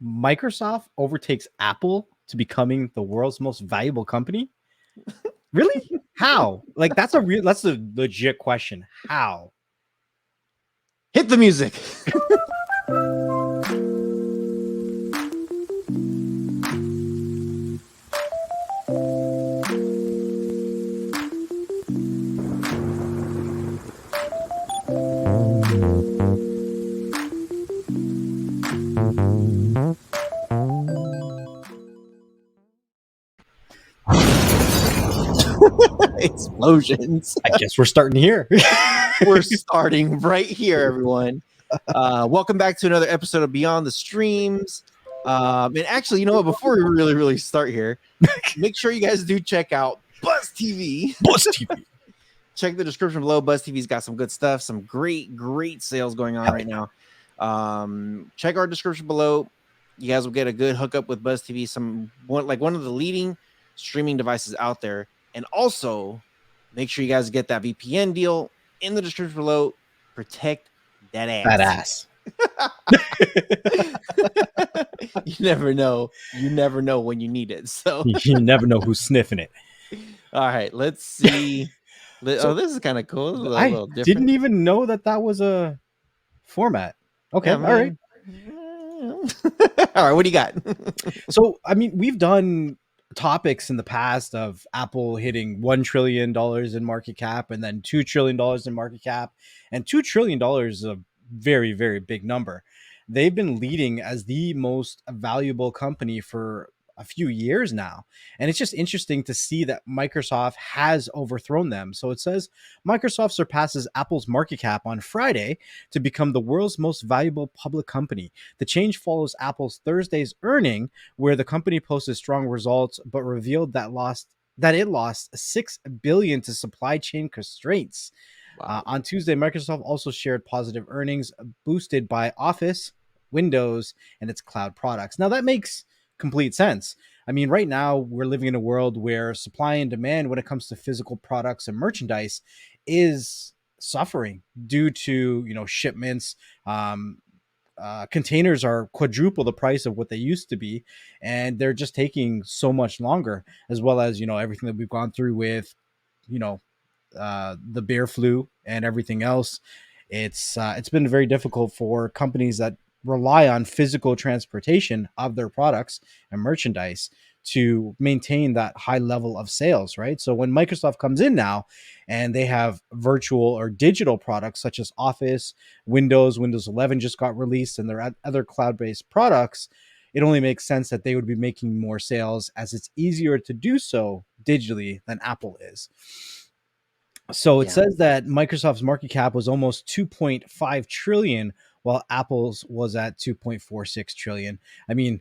Microsoft overtakes Apple to becoming the world's most valuable company? Really? How? Like that's a legit question. How? Hit the music. Explosions. I guess we're starting here. We're starting right here, everyone. Welcome back to another episode of Beyond the Streams. And actually, you know what? Before we really start here, make sure you guys do check out Buzz TV. Buzz TV. Check the description below. Buzz TV's got some good stuff, some great sales going on right now. Check our description below. You guys will get a good hookup with Buzz TV, one of the leading streaming devices out there. And also, make sure you guys get that VPN deal in the description below. Protect that ass. You never know. You never know when you need it. So you never know who's sniffing it. All right, let's see. This is kind of cool. I didn't even know that was a format. Okay, yeah, all right. All right, what do you got? So, I mean, we've done topics in the past of Apple hitting $1 trillion in market cap and then $2 trillion in market cap, and $2 trillion is a very, very big number. They've been leading as the most valuable company for a few years now. And it's just interesting to see that Microsoft has overthrown them. So it says Microsoft surpasses Apple's market cap on Friday to become the world's most valuable public company. The change follows Apple's Thursday's earning, where the company posted strong results, but revealed that it lost $6 billion to supply chain constraints. Wow. On Tuesday, Microsoft also shared positive earnings boosted by Office, Windows, and its cloud products. Now that makes complete sense. I mean, right now we're living in a world where supply and demand when it comes to physical products and merchandise is suffering due to, shipments. Containers are quadruple the price of what they used to be, and they're just taking so much longer, as well as, everything that we've gone through with, the bear flu and everything else. It's been very difficult for companies that rely on physical transportation of their products and merchandise to maintain that high level of sales, right? So when Microsoft comes in now and they have virtual or digital products such as Office, Windows 11 just got released, and their other cloud-based products, it only makes sense that they would be making more sales, as it's easier to do so digitally than Apple is. So it says that Microsoft's market cap was almost 2.5 trillion, while Apple's was at 2.46 trillion. I mean,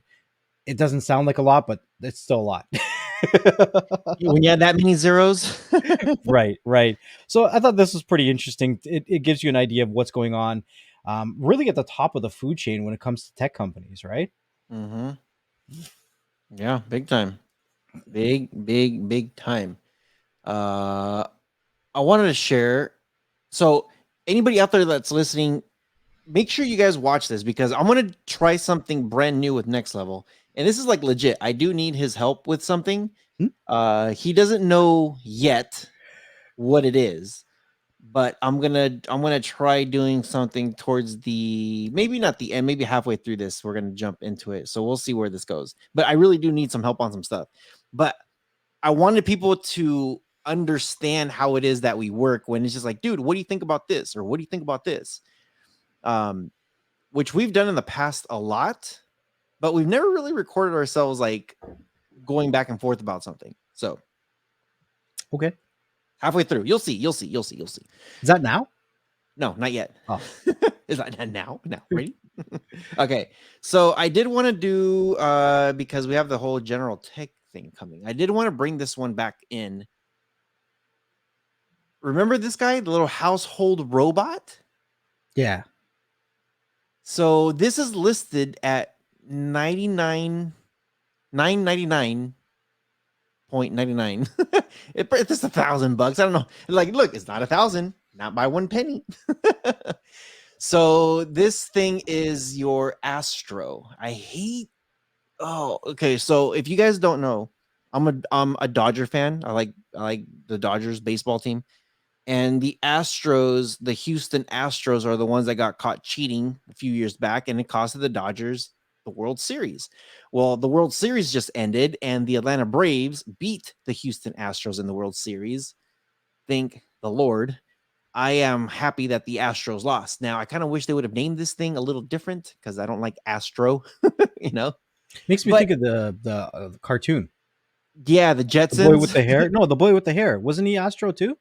it doesn't sound like a lot, but it's still a lot. When you have that many zeros. Right. So I thought this was pretty interesting. It gives you an idea of what's going on really at the top of the food chain when it comes to tech companies, right? Mm-hmm. Yeah, big time. Big time. I wanted to share. So anybody out there that's listening, make sure you guys watch this, because I'm going to try something brand new with Next Level. And this is like legit. I do need his help with something. He doesn't know yet what it is, but I'm going to try doing something towards maybe not the end, maybe halfway through this, we're going to jump into it. So we'll see where this goes. But I really do need some help on some stuff. But I wanted people to understand how it is that we work, when it's just like, dude, what do you think about this? Or what do you think about this? Which we've done in the past a lot, but we've never really recorded ourselves like going back and forth about something. So, okay, halfway through, you'll see. Is that now? No, not yet. Oh, is that now? Ready? Okay. So I did want to do because we have the whole general tech thing coming. I did want to bring this one back in. Remember this guy, the little household robot? Yeah. So this is listed at $999.99. It's $1,000. I don't know. Like, look, it's not 1,000, not by one penny. So this thing is your Astro. I hate. Oh, okay. So if you guys don't know, I'm a Dodger fan. I like the Dodgers baseball team. And the Astros, the Houston Astros, are the ones that got caught cheating a few years back, and it costed the Dodgers the World Series. Well, the World Series just ended, and the Atlanta Braves beat the Houston Astros in the World Series. Thank the Lord. I am happy that the Astros lost. Now, I kind of wish they would have named this thing a little different because I don't like Astro, you know. Makes me But think of the cartoon. yeah, the The boy with Jetsons. the hair. No, the boy with the hair. Wasn't he Astro too?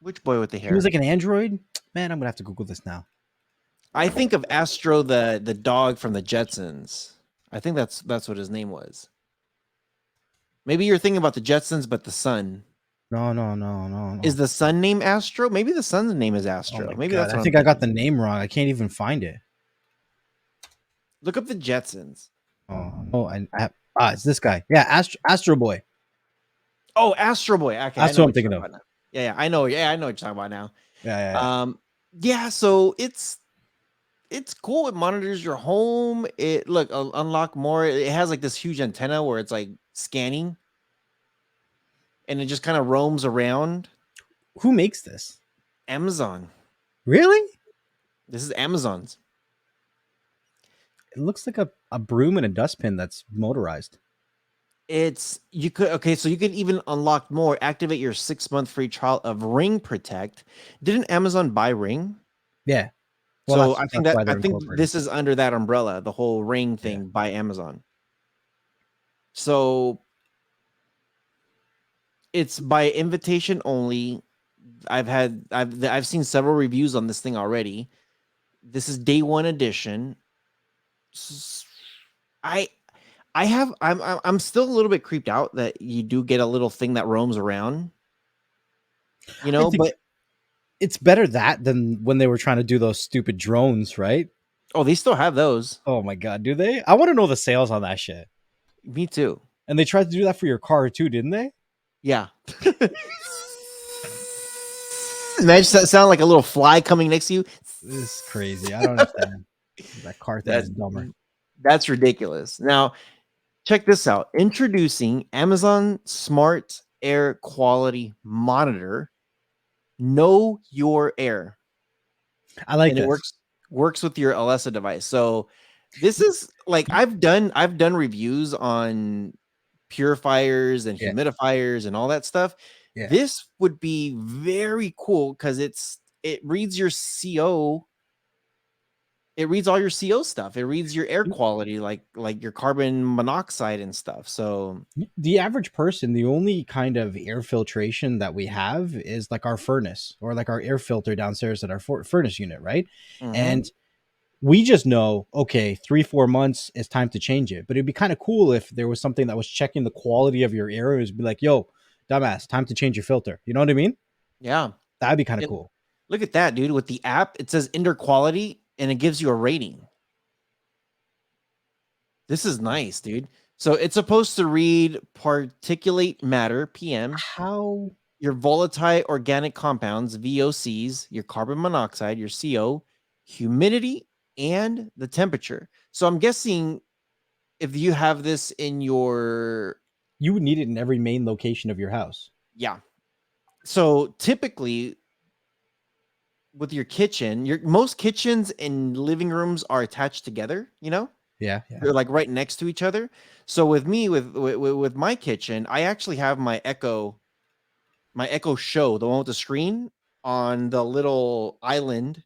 Which boy with the He was hair? like an android. Man, I'm gonna have to Google this now. I think of Astro, the dog from the Jetsons. I think that's what his name was. Maybe you're thinking about the Jetsons, but the son. No, no, no, no, Is no. the son named Astro? Maybe the son's name is Oh Astro. my Maybe god, that's I what I'm think I got thinking. the name wrong. I can't even find it. Look up the Jetsons. Oh, it's this guy. Yeah, Astro Boy. Oh, Astro Boy. Okay, I That's know what I'm what you're thinking talking of. about now. Yeah, yeah, I know. Yeah, I know what you're talking about now. Yeah, yeah, yeah. Yeah. So it's cool. It monitors your home. It look unlock more. It has like this huge antenna where it's like scanning, and it just kind of roams around. Who makes this? Amazon. Really? This is Amazon's. It looks like a broom and a dustbin that's motorized. It's you could okay, so you could even unlock more. Activate your 6-month free trial of Ring Protect. Didn't Amazon buy Ring? Yeah. Well, So that's why I they're think incorporated. this is under that umbrella, the whole Ring Yeah. thing by Amazon. So it's by invitation only. I've seen several reviews on this thing already. This is day one edition. S- I I'm still a little bit creeped out that you do get a little thing that roams around, I think but it's better that than when they were trying to do those stupid drones, right? oh, they still have those. Oh my god, do they? I want to know the sales on that shit. Me too. And they tried to do that for your car too, didn't they? Yeah. Imagine that sound like a little fly coming next to you. This is crazy. I don't understand. That car thing That is dumber. that's ridiculous. Now, check this out. Introducing Amazon Smart Air Quality Monitor. Know your air. I like And it this. works with your Alexa device. So this is like I've done reviews on purifiers and Yeah, humidifiers and all that stuff. yeah. This would be very cool because it reads your CO. It reads all your CO stuff. It reads your air quality, like your carbon monoxide and stuff. So The average person, the only kind of air filtration that we have is like our furnace or like our air filter downstairs at our furnace unit, right? mhm. And we just know, okay, 3, 4 months, it's time to change it. But it'd be kind of cool if there was something that was checking the quality of your air. It would be like, yo, dumbass, time to change your filter. You know what I mean? Yeah. That'd be kind of And cool. look at that, dude. With the app, it says indoor quality and it gives you a rating. This is nice, dude. So it's supposed to read particulate matter, PM, How your volatile organic compounds, VOCs, your carbon monoxide, your CO, humidity, and the temperature. So I'm guessing if you have this in your, you would need it in every main location of your house. yeah. So typically with your kitchen, your most kitchens and living rooms are attached together, you know? Yeah, yeah. They're like right next to each other. So with me, with my kitchen, I actually have my Echo Show, the one with the screen on the little island.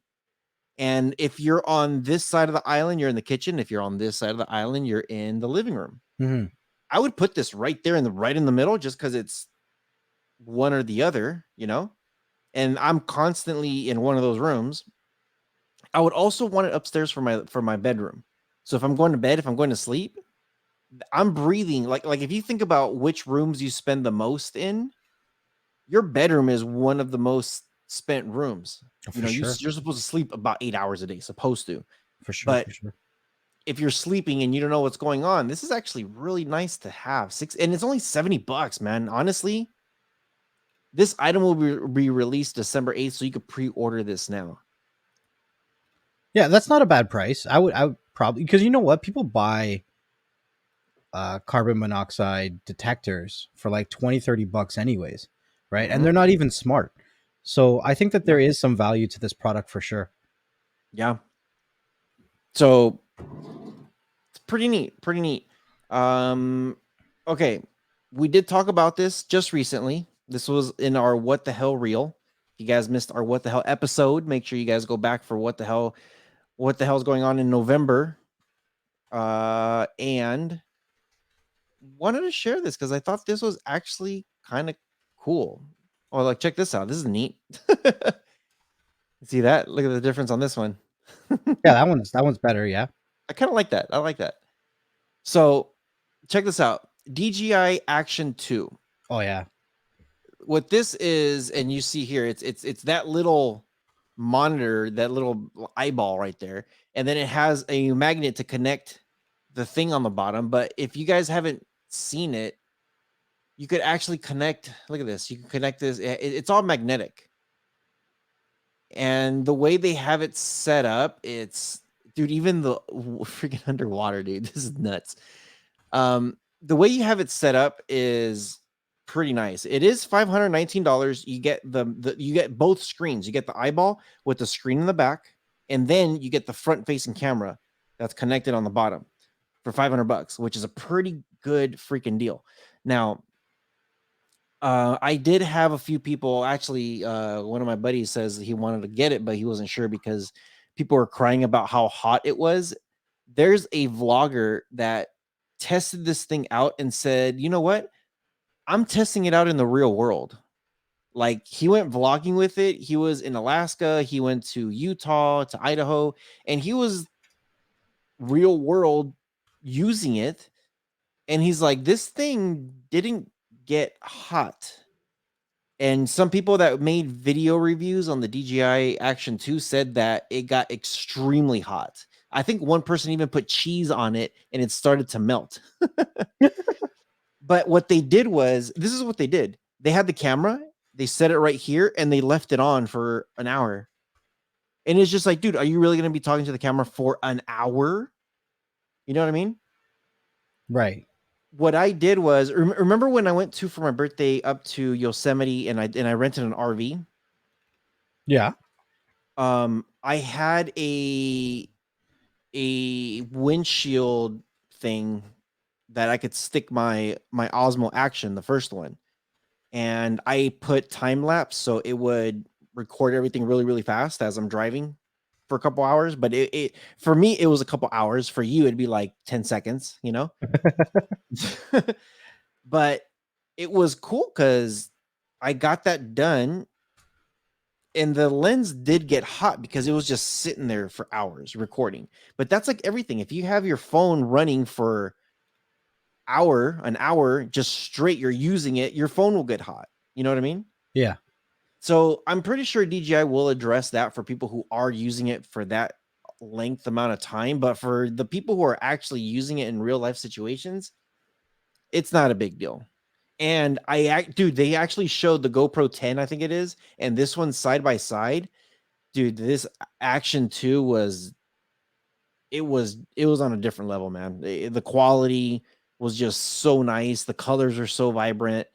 And if you're on this side of the island, you're in the kitchen. If you're on this side of the island, you're in the living room. Hmm. I would put this right there right in the middle, just because it's one or the other, you know. And I'm constantly in one of those rooms. I would also want it upstairs for my bedroom. So if I'm going to bed, if I'm going to sleep, I'm breathing like if you think about which rooms you spend the most in, your bedroom is one of the most spent rooms. Oh, You for know, sure, you're supposed to sleep about 8 hours a day, supposed to. for sure, But for sure. if you're sleeping and you don't know what's going on, this is actually really nice to have. And it's only $70, man. Honestly, This item will be released December 8th, so you could pre-order this now. Yeah, that's not a bad price. I would probably, because you know what, people buy carbon monoxide detectors for like 20-30 bucks anyways, right? And Mm-hmm. they're not even smart. So I think that Yeah. there is some value to this product for sure. Yeah. So it's pretty neat. Pretty neat. Okay. We did talk about this just recently. This was in our What the Hell reel. If you guys missed our What the Hell episode, make sure you guys go back for what the hell's going on in November. And wanted to share this because I thought this was actually kind of cool. Oh, like check this out. This is neat. See that? Look at the difference on this one. Yeah, that one's better. Yeah. I kind of like that. I like that. So check this out. DJI Action 2. Oh yeah. What this is, and you see here, it's that little monitor, that little eyeball right there, and then it has a magnet to connect the thing on the bottom. But if you guys haven't seen it, you could actually connect. Look at this. You can connect this. It's all magnetic, and the way they have it set up, it's dude. Even the freaking underwater, dude. This is nuts. The way you have it set up is pretty nice. It is $519. You get you get both screens. You get the eyeball with the screen in the back, and then you get the front facing camera that's connected on the bottom for $500, which is a pretty good freaking deal. Now, I did have a few people actually. One of my buddies says he wanted to get it, but he wasn't sure because people were crying about how hot it was. There's a vlogger that tested this thing out and said, you know what? I'm testing it out in the real world. Like he went vlogging with it. He was in Alaska. He went to Utah, to Idaho, and he was real world using it. And he's like, this thing didn't get hot. And some people that made video reviews on the DJI Action 2 said that it got extremely hot. I think one person even put cheese on it and it started to melt. But what they did was, this is what they did. They had the camera, they set it right here, and they left it on for an hour. And it's just like, dude, are you really going to be talking to the camera for an hour? You know what I mean? Right. What I did was, remember when I went to for my birthday up to Yosemite and I rented an RV? Yeah. I had a windshield thing that I could stick my Osmo Action, the first one, and I put time lapse so it would record everything really really fast as I'm driving for a couple hours. But it for me it was a couple hours. For you it'd be like 10 seconds, you know. But it was cool because I got that done, and the lens did get hot because it was just sitting there for hours recording. But that's like everything. If you have your phone running for an hour just straight, you're using it, your phone will get hot. You know what I mean? Yeah. So I'm pretty sure DJI will address that for people who are using it for that length amount of time. But for the people who are actually using it in real life situations, it's not a big deal. And dude, they actually showed the GoPro 10, I think it is, and this one side by side. Dude, this Action 2 was on a different level, man. The quality was just so nice. The colors are so vibrant.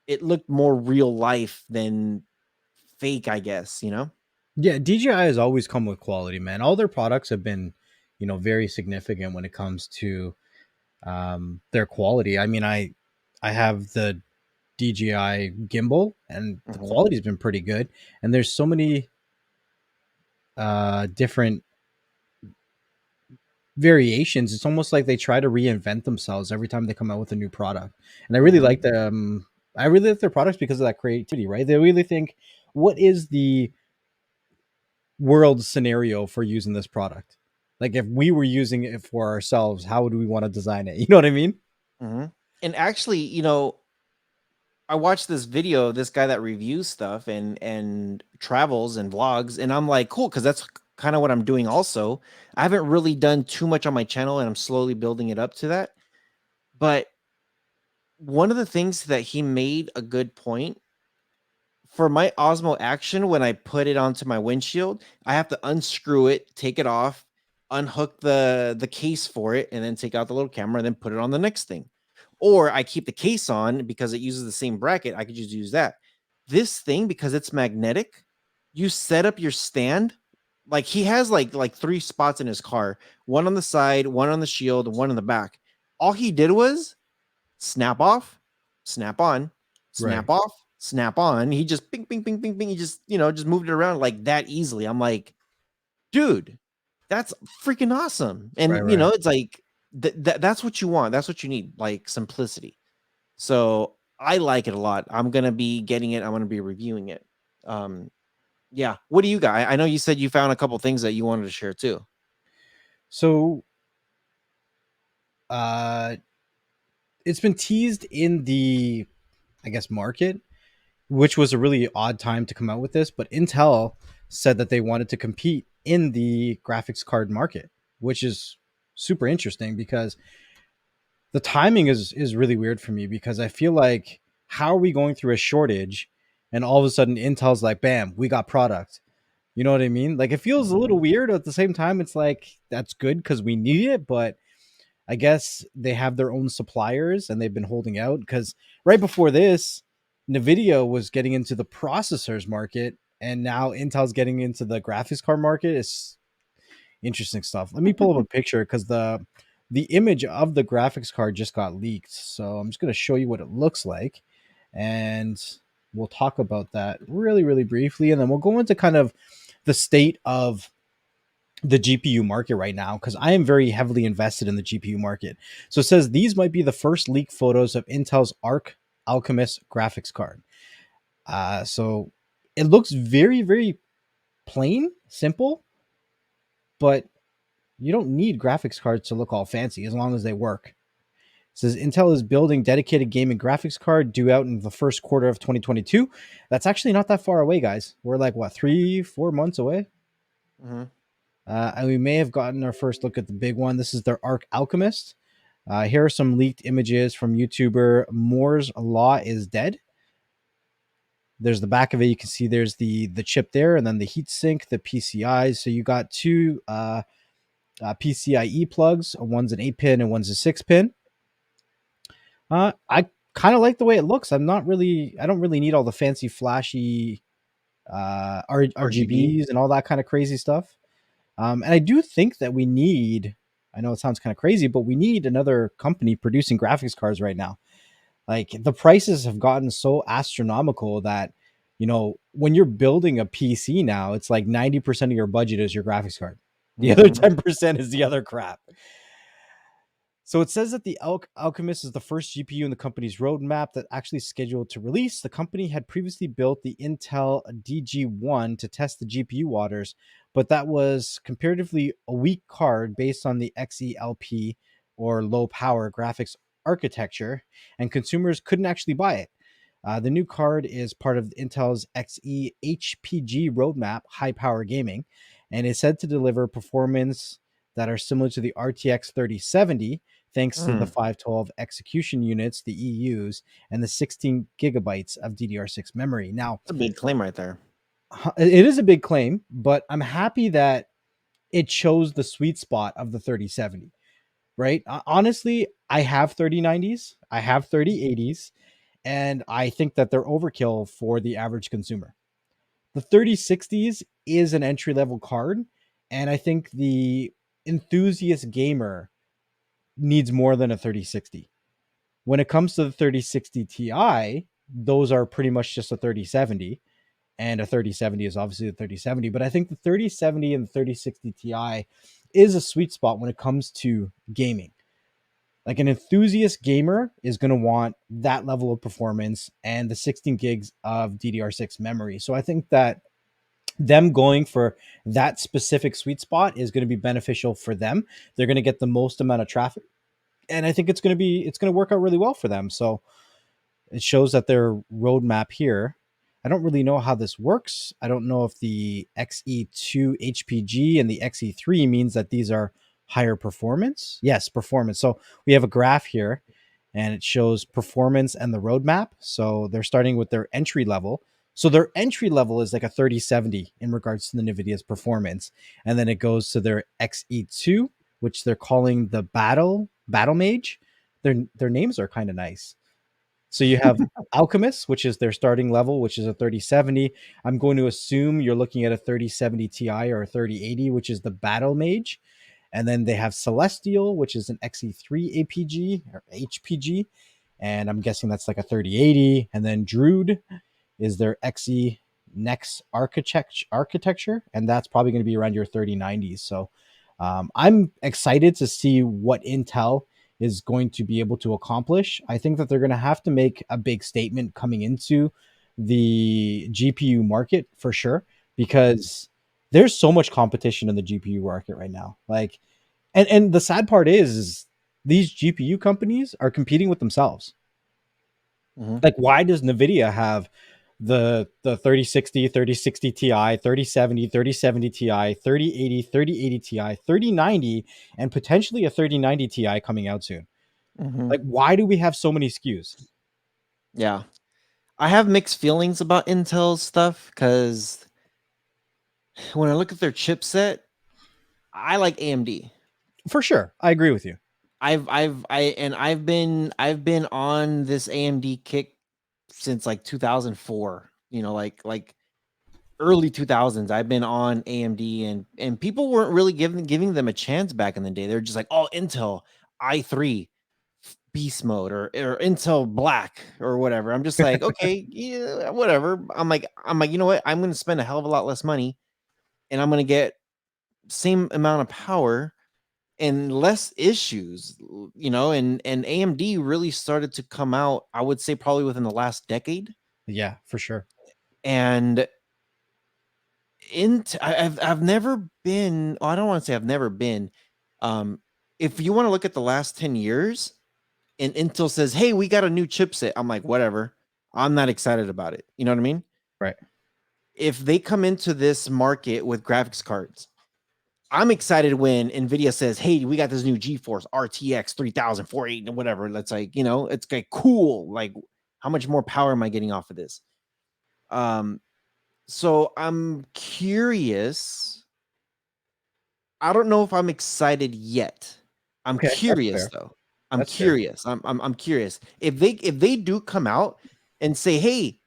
It looked more real life than fake, I guess, you know? Yeah, DJI has always come with quality, man. All their products have been, very significant when it comes to their quality. I mean, I have the DJI gimbal, and the Mhm. quality's been pretty good. And there's so many different variations. It's almost like they try to reinvent themselves every time they come out with a new product. And I really Mhm. like them. I really like their products because of that creativity, right? They really think, what is the world scenario for using this product? Like if we were using it for ourselves, how would we want to design it? You know what I mean? Mhm. And actually, I watched this video, this guy that reviews stuff and travels and vlogs, and I'm like, cool, because that's kind of what I'm doing also. I haven't really done too much on my channel, and I'm slowly building it up to that. But one of the things that he made a good point for my Osmo Action, when I put it onto my windshield, I have to unscrew it, take it off, unhook the case for it, and then take out the little camera and then put it on the next thing. Or I keep the case on because it uses the same bracket. I could just use that. This thing, because it's magnetic, you set up your stand. Like he has like three spots in his car, one on the side, one on the shield, one in the back. All he did was snap off, snap on, Right. snap off, snap on. He just ping, ping, ping, ping, ping. He just, just moved it around like that easily. I'm like, dude, that's freaking awesome. Right. And, Right. it's like, that's what you want. That's what you need, like simplicity. So I like it a lot. I'm going to be getting it. I'm going to be reviewing it. Yeah. What do you got? I know you said you found a couple things that you wanted to share too. So uh it's been teased in the, I guess, market, which was a really odd time to come out with this, but Intel said that they wanted to compete in the graphics card market, which is super interesting because the timing is really weird for me because I feel like how are we going through a shortage and all of a sudden Intel's like, bam, we got product. You know what I mean? Like it feels a little Mhm. weird. At the same time, it's like that's good because we need it, but I guess they have their own suppliers and they've been holding out because right before this, Nvidia was getting into the processors market, and now Intel's getting into the graphics card market. It's interesting stuff. Let me pull up a picture because the image of the graphics card just got leaked. So I'm just going to show you what it looks like, and we'll talk about that really, really briefly, and then we'll go into kind of the state of the GPU market right now because I am very heavily invested in the GPU market. So it says these might be the first leaked photos of Intel's Arc Alchemist graphics card. So it looks very, very plain, simple, but you don't need graphics cards to look all fancy as long as they work. It says Intel is building dedicated gaming graphics card due out in the first quarter of 2022. That's actually not that far away, guys. We're like what 3-4 months away. Mhm. And we may have gotten our first look at the big one. This is their Arc Alchemist. Here are some leaked images from YouTuber Moore's Law is Dead. There's the back of it. You can see there's the chip there, and then the heat sink, the PCIe. So you got two PCIe plugs. One's an 8 pin and one's a 6 pin. I kind of like the way it looks. I don't really need all the fancy flashy RGB. RGBs and all that kind of crazy stuff. And I do think that we need, I know it sounds kind of crazy, but we need another company producing graphics cards right now. Like the prices have gotten so astronomical that, when you're building a PC now, it's like 90% of your budget is your graphics card. The other Mhm. 10% is the other crap. So it says that the Alchemist is the first GPU in the company's roadmap that actually is scheduled to release. The company had previously built the Intel DG1 to test the GPU waters, but that was comparatively a weak card based on the XELP or low power graphics architecture, and consumers couldn't actually buy it. The new card is part of Intel's Xe HPG roadmap, high power gaming, and is said to deliver performance that are similar to the RTX 3070 thanks to the Mm. 512 execution units, the EUs, and the 16 gigabytes of DDR6 memory. Now, That's a big claim right there. it is a big claim, but I'm happy that it chose the sweet spot of the 3070, right? Honestly, I have 3090s, I have 3080s, and I think that they're overkill for the average consumer. The 3060s is an entry level card, and I think the enthusiast gamer needs more than a 3060. When it comes to the 3060 Ti, those are pretty much just a 3070, and a 3070 is obviously the 3070. But I think the 3070 and the 3060 Ti is a sweet spot when it comes to gaming. Like an enthusiast gamer is going to want that level of performance and the 16 gigs of DDR6 memory. So I think that them going for that specific sweet spot is going to be beneficial for them. They're going to get the most amount of traffic, and I think it's going to work out really well for them. So it shows that their roadmap here. I don't really know how this works. I don't know if the XE2 HPG and the XE3 means that these are higher performance. Yes, performance. So we have a graph here and it shows performance and the roadmap. So they're starting with their entry level. So their entry level is like a 3070 in regards to the NVIDIA's performance. And then it goes to their XE2, which they're calling the Battle Mage. Their names are kind of nice. So you have Alchemist, which is their starting level, which is a 3070. I'm going to assume you're looking at a 3070 Ti or a 3080, which is the Battle Mage. And then they have Celestial, which is an XE3 APG or HPG. And I'm guessing that's like a 3080. And then Druid is their XE next architecture, and that's probably going to be around your 3090s. So I'm excited to see what Intel is going to be able to accomplish. I think that they're going to have to make a big statement coming into the GPU market for sure, because there's so much competition in the GPU market right now. Like, and the sad part is these GPU companies are competing with themselves. Mhm. Like, why does Nvidia have the 3060, 3060 Ti, 3070, 3070 Ti, 3080, 3080 Ti, 3090, and potentially a 3090 Ti coming out soon? Mhm. Like, why do we have so many SKUs? Yeah. I have mixed feelings about Intel's stuff because when I look at their chipset, I like AMD. For sure, I agree with you. I've been on this AMD kick since like 2004. Like early 2000s. I've been on AMD, and people weren't really giving them a chance back in the day. They're just like, oh, Intel i3 beast mode or Intel Black or whatever. I'm just like, okay, yeah, whatever. I'm like, you know what? I'm gonna spend a hell of a lot less money, and I'm gonna get same amount of power and less issues, and AMD really started to come out, I would say probably within the last decade. Yeah, for sure. And I've never been, well, I don't want to say I've never been. Um, if you want to look at the last 10 years and Intel says, hey, we got a new chipset, I'm like, whatever. I'm not excited about it. You know what I mean? Right. If they come into this market with graphics cards, I'm excited when Nvidia says, "Hey, we got this new GeForce RTX 3000, 480, whatever." That's like, it's like cool. Like, how much more power am I getting off of this? Um, so I'm curious. I don't know if I'm excited yet. I'm Okay, that's curious fair. though. I'm That's fair. curious. I'm curious if they do come out and say, "Hey,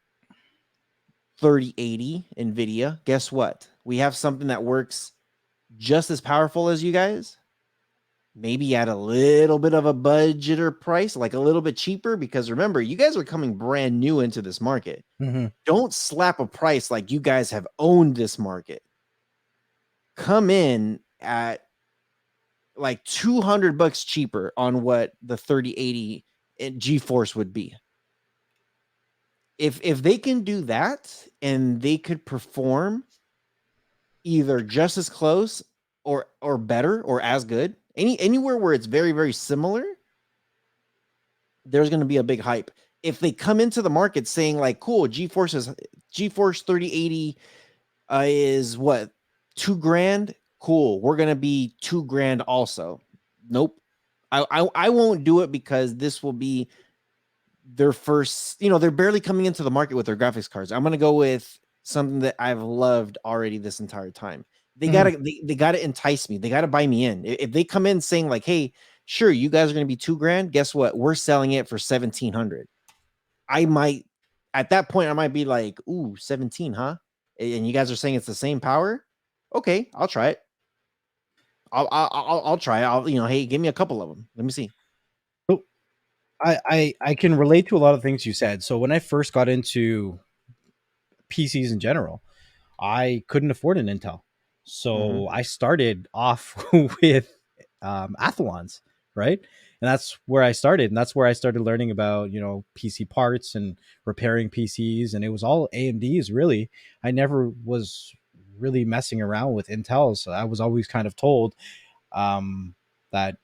3080 Nvidia, guess what? We have something that works just as powerful as you guys." Maybe at a little bit of a budget or price, like a little bit cheaper, because remember, you guys are coming brand new into this market. Hmm. Don't slap a price like you guys have owned this market. Come in at like $200 cheaper on what the 3080 GeForce would be. If they can do that and they could perform either just as close or better or as good, anywhere where it's very very similar, there's going to be a big hype. If they come into the market saying like, cool, GeForce 3080 is what, 2 grand, cool, we're going to be 2 grand also. Nope. I won't do it because this will be their first, they're barely coming into the market with their graphics cards. I'm going to go with something that I've loved already this entire time. They Hmm. gotta they gotta entice me. They gotta buy me in. If they come in saying like, hey, sure, you guys are gonna be 2 grand, guess what? We're selling it for 1700. I might, at that point, I might be like, ooh, 17, huh? And you guys are saying it's the same power? Okay, I'll try it. I'll try it. Hey, give me a couple of them. Let me see. So I can relate to a lot of things you said. So when I first got into PCs in general, I couldn't afford an Intel. Mm-hmm. So I started off with Athlons, right? And that's where I started. And that's where I started learning about, PC parts and repairing PCs. And it was all AMDs, really. I never was really messing around with Intel. So I was always kind of told that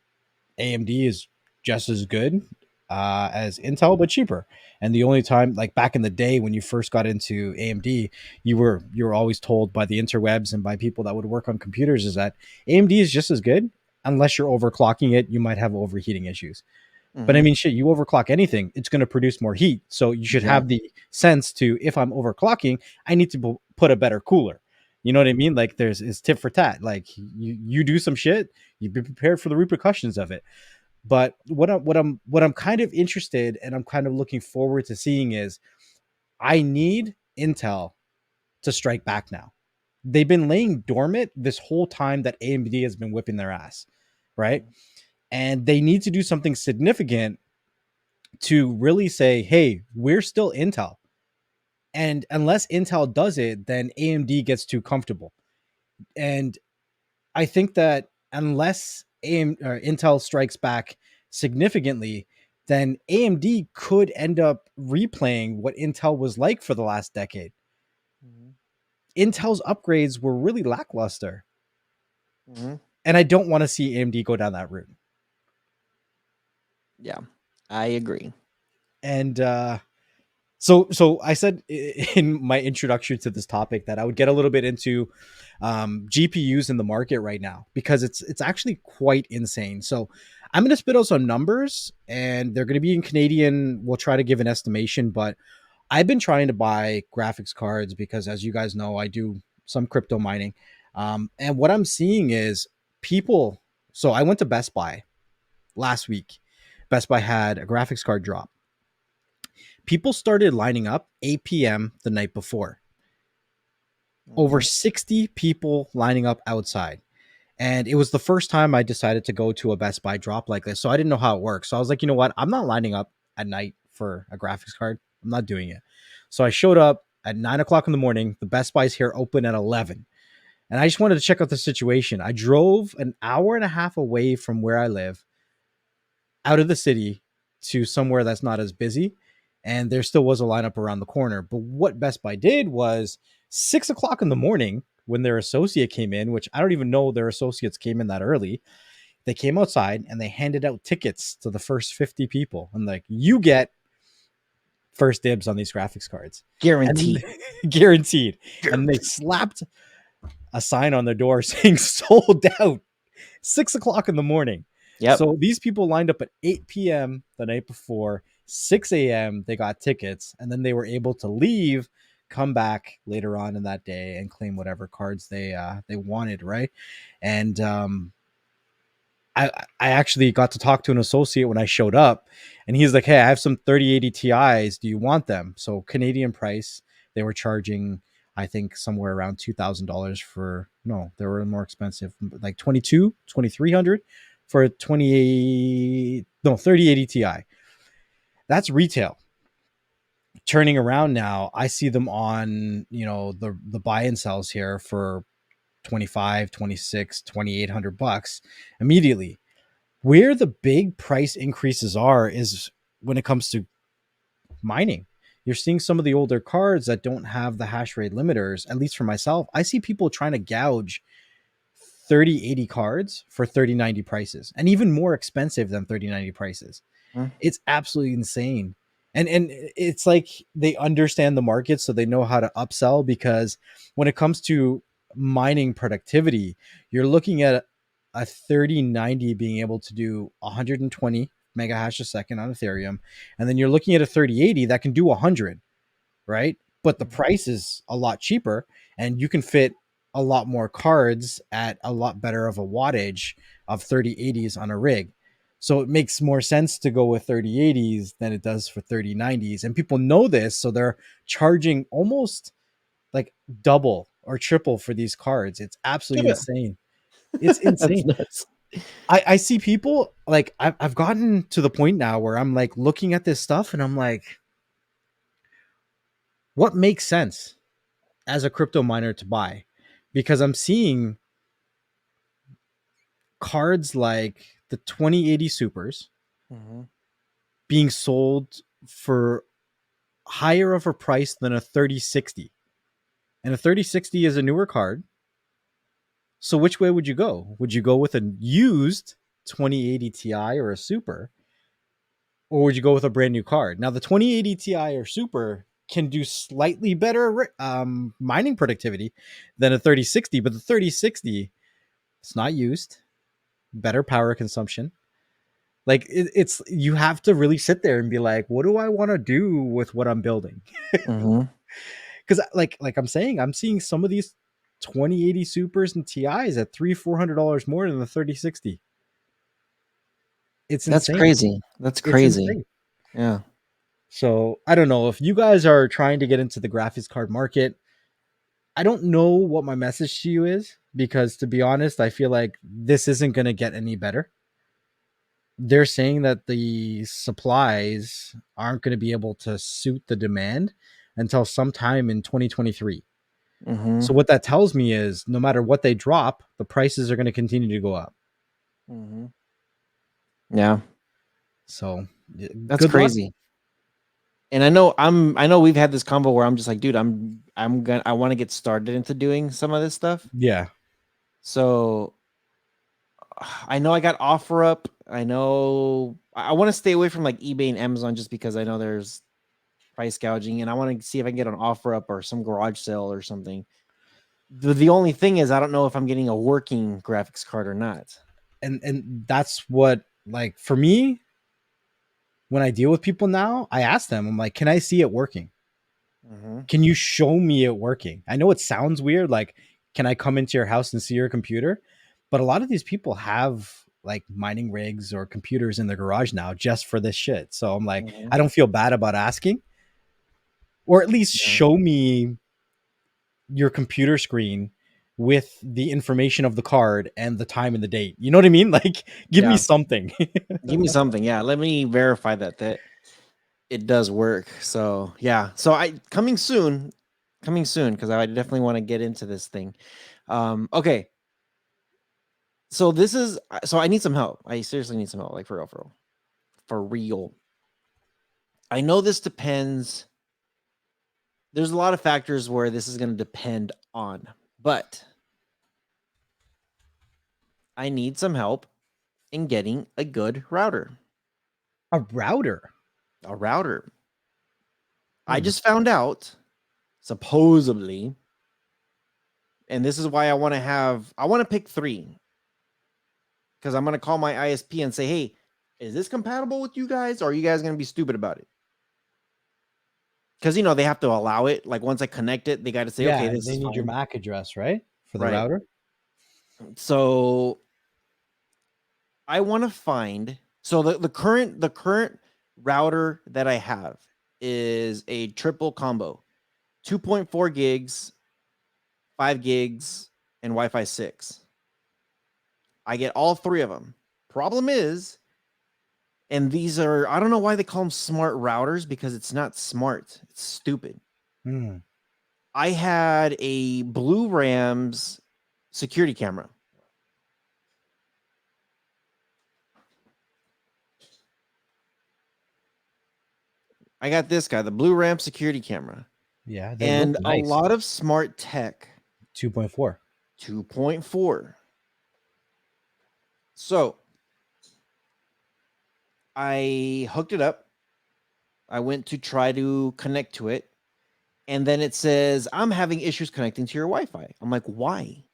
AMD is just as good as Intel, but cheaper. And the only time, like back in the day when you first got into AMD, you were always told by the interwebs and by people that would work on computers is that AMD is just as good. Unless you're overclocking it, you might have overheating issues. But I Hmm. mean, shit, you overclock anything, it's going to produce more heat. So you should have Exactly. the sense to, if I'm overclocking, I need to put a better cooler. You know what I mean? Like there's is tit for tat. Like you do some shit, you be prepared for the repercussions of it. But what I'm kind of interested and I'm kind of looking forward to seeing is I need Intel to strike back now. They've been laying dormant this whole time that AMD has been whipping their ass, right? And they need to do something significant to really say, hey, we're still Intel. And unless Intel does it, then AMD gets too comfortable. And I think that unless Intel strikes back significantly, then AMD could end up replaying what Intel was like for the last decade. Hmm. Intel's upgrades were really lackluster, Hmm. and I don't want to see AMD go down that route. Yeah, I agree. And so I said in my introduction to this topic that I would get a little bit into GPUs in the market right now because it's actually quite insane. So I'm going to spit out some numbers, and they're going to be in Canadian. We'll try to give an estimation, but I've been trying to buy graphics cards because, as you guys know, I do some crypto mining, and what I'm seeing is people. So I went to Best Buy last week. Best Buy had a graphics card drop. People started lining up 8 p.m. the night before. Over Hmm. 60 people lining up outside. And it was the first time I decided to go to a Best Buy drop like this. So I didn't know how it works. So I was like, you know what? I'm not lining up at night for a graphics card. I'm not doing it. So I showed up at 9 o'clock in the morning. The Best Buy's here open at 11. And I just wanted to check out the situation. I drove an hour and a half away from where I live out of the city to somewhere that's not as busy. And there still was a lineup around the corner. But what Best Buy did was 6 o'clock in the morning when their associate came in, which I don't even know their associates came in that early. They came outside and they handed out tickets to the first 50 people. And like, you get first dibs on these graphics cards. And Guaranteed. then guaranteed. And they Guaranteed. slapped a sign on their door saying sold out 6 o'clock in the morning. Yep. So these people lined up at 8 p.m. the night before, 6 a.m. They got tickets, and then they were able to leave, come back later on in that day, and claim whatever cards they wanted, right? And I actually got to talk to an associate when I showed up, and he's like, "Hey, I have some 3080 Ti's. Do you want them?" So Canadian price, they were charging, I think, somewhere around $2,000 for. No, they were more expensive, like 2300 for a 28. No, 3080 Ti. That's retail. Turning around now, I see them on the buy and sells here for 25, 26, 2800 bucks immediately. Where the big price increases are is when it comes to mining. You're seeing some of the older cards that don't have the hash rate limiters, at least for myself. I see people trying to gouge 3080 cards for 3090 prices and even more expensive than 3090 prices. Mhm. It's absolutely insane. And it's like they understand the market so they know how to upsell, because when it comes to mining productivity, you're looking at a 3090 being able to do 120 mega hash a second on Ethereum, and then you're looking at a 3080 that can do 100, right? But the Mhm. price is a lot cheaper, and you can fit a lot more cards at a lot better of a wattage of 3080s on a rig. So it makes more sense to go with 3080s than it does for 3090s. And people know this, so they're charging almost like double or triple for these cards. It's absolutely Yeah. insane. It's That's insane. nuts. I see people like I've gotten to the point now where I'm like looking at this stuff and I'm like, what makes sense as a crypto miner to buy? Because I'm seeing cards like the 2080 supers Mhm. being sold for higher of a price than a 3060. And a 3060 is a newer card. So which way would you go? Would you go with a used 2080 Ti or a super, or would you go with a brand new card? Now the 2080 Ti or super can do slightly better mining productivity than a 3060, but the 3060, it's not used, better power consumption, Like it's you have to really sit there and be like, what do I want to do with what I'm building? Mm-hmm. Because like I'm saying, I'm seeing some of these 2080 Supers and TIs at $300-400 more than the 3060. It's That's insane. crazy. That's It's crazy. insane. Yeah. So I don't know if you guys are trying to get into the graphics card market. I don't know what my message to you is because, to be honest, I feel like this isn't going to get any better. They're saying that the supplies aren't going to be able to suit the demand until sometime in 2023. Mm-hmm. So what that tells me is no matter what they drop, the prices are going to continue to go up. Mm-hmm. Yeah. So That's good luck. crazy. And I know we've had this convo where I'm just like, dude, I want to get started into doing some of this stuff. Yeah. So I know I got OfferUp. I know I want to stay away from like eBay and Amazon just because I know there's price gouging, and I want to see if I can get an OfferUp or some garage sale or something. The only thing is I don't know if I'm getting a working graphics card or not. And that's what, like, for me, when I deal with people now, I ask them, I'm like, can I see it working? Mm-hmm. Can you show me it working? I know it sounds weird, like, can I come into your house and see your computer? But a lot of these people have like mining rigs or computers in their garage now just for this shit. So I'm like, Mm-hmm. I don't feel bad about asking, or at least Yeah. show me your computer screen with the information of the card and the time and the date. You know what I mean? Like, give me Yeah. something. Give me something. Yeah. Let me verify that it does work. So yeah. So I coming soon because I definitely want to get into this thing. Okay. So this is so I need some help. I seriously need some help, like for real, for real, for real. I know this depends. There's a lot of factors where this is going to depend on, but I need some help in getting a good router. A router. A router. I Hmm. just found out, supposedly, and this is why I want to pick three because I'm going to call my ISP and say, hey, is this compatible with you guys? Or are you guys going to be stupid about it? Because, they have to allow it. Like once I connect it, they got to say, okay, Yeah, this they is need your fine. MAC address, right? For the Right. router. So I want to find, so the current router that I have is a triple combo, 2.4 gigs, 5 gigs, and Wi-Fi 6. I get all three of them. Problem is, and these are, I don't know why they call them smart routers because it's not smart. It's stupid. Hmm. I had a Blue Rams security camera. I got this guy, the Blue Ram security camera, Yeah, they look and a nice. lot of smart tech 2.4. 2.4. So I hooked it up. I went to try to connect to it. And then it says, I'm having issues connecting to your Wi Fi. I'm like, why?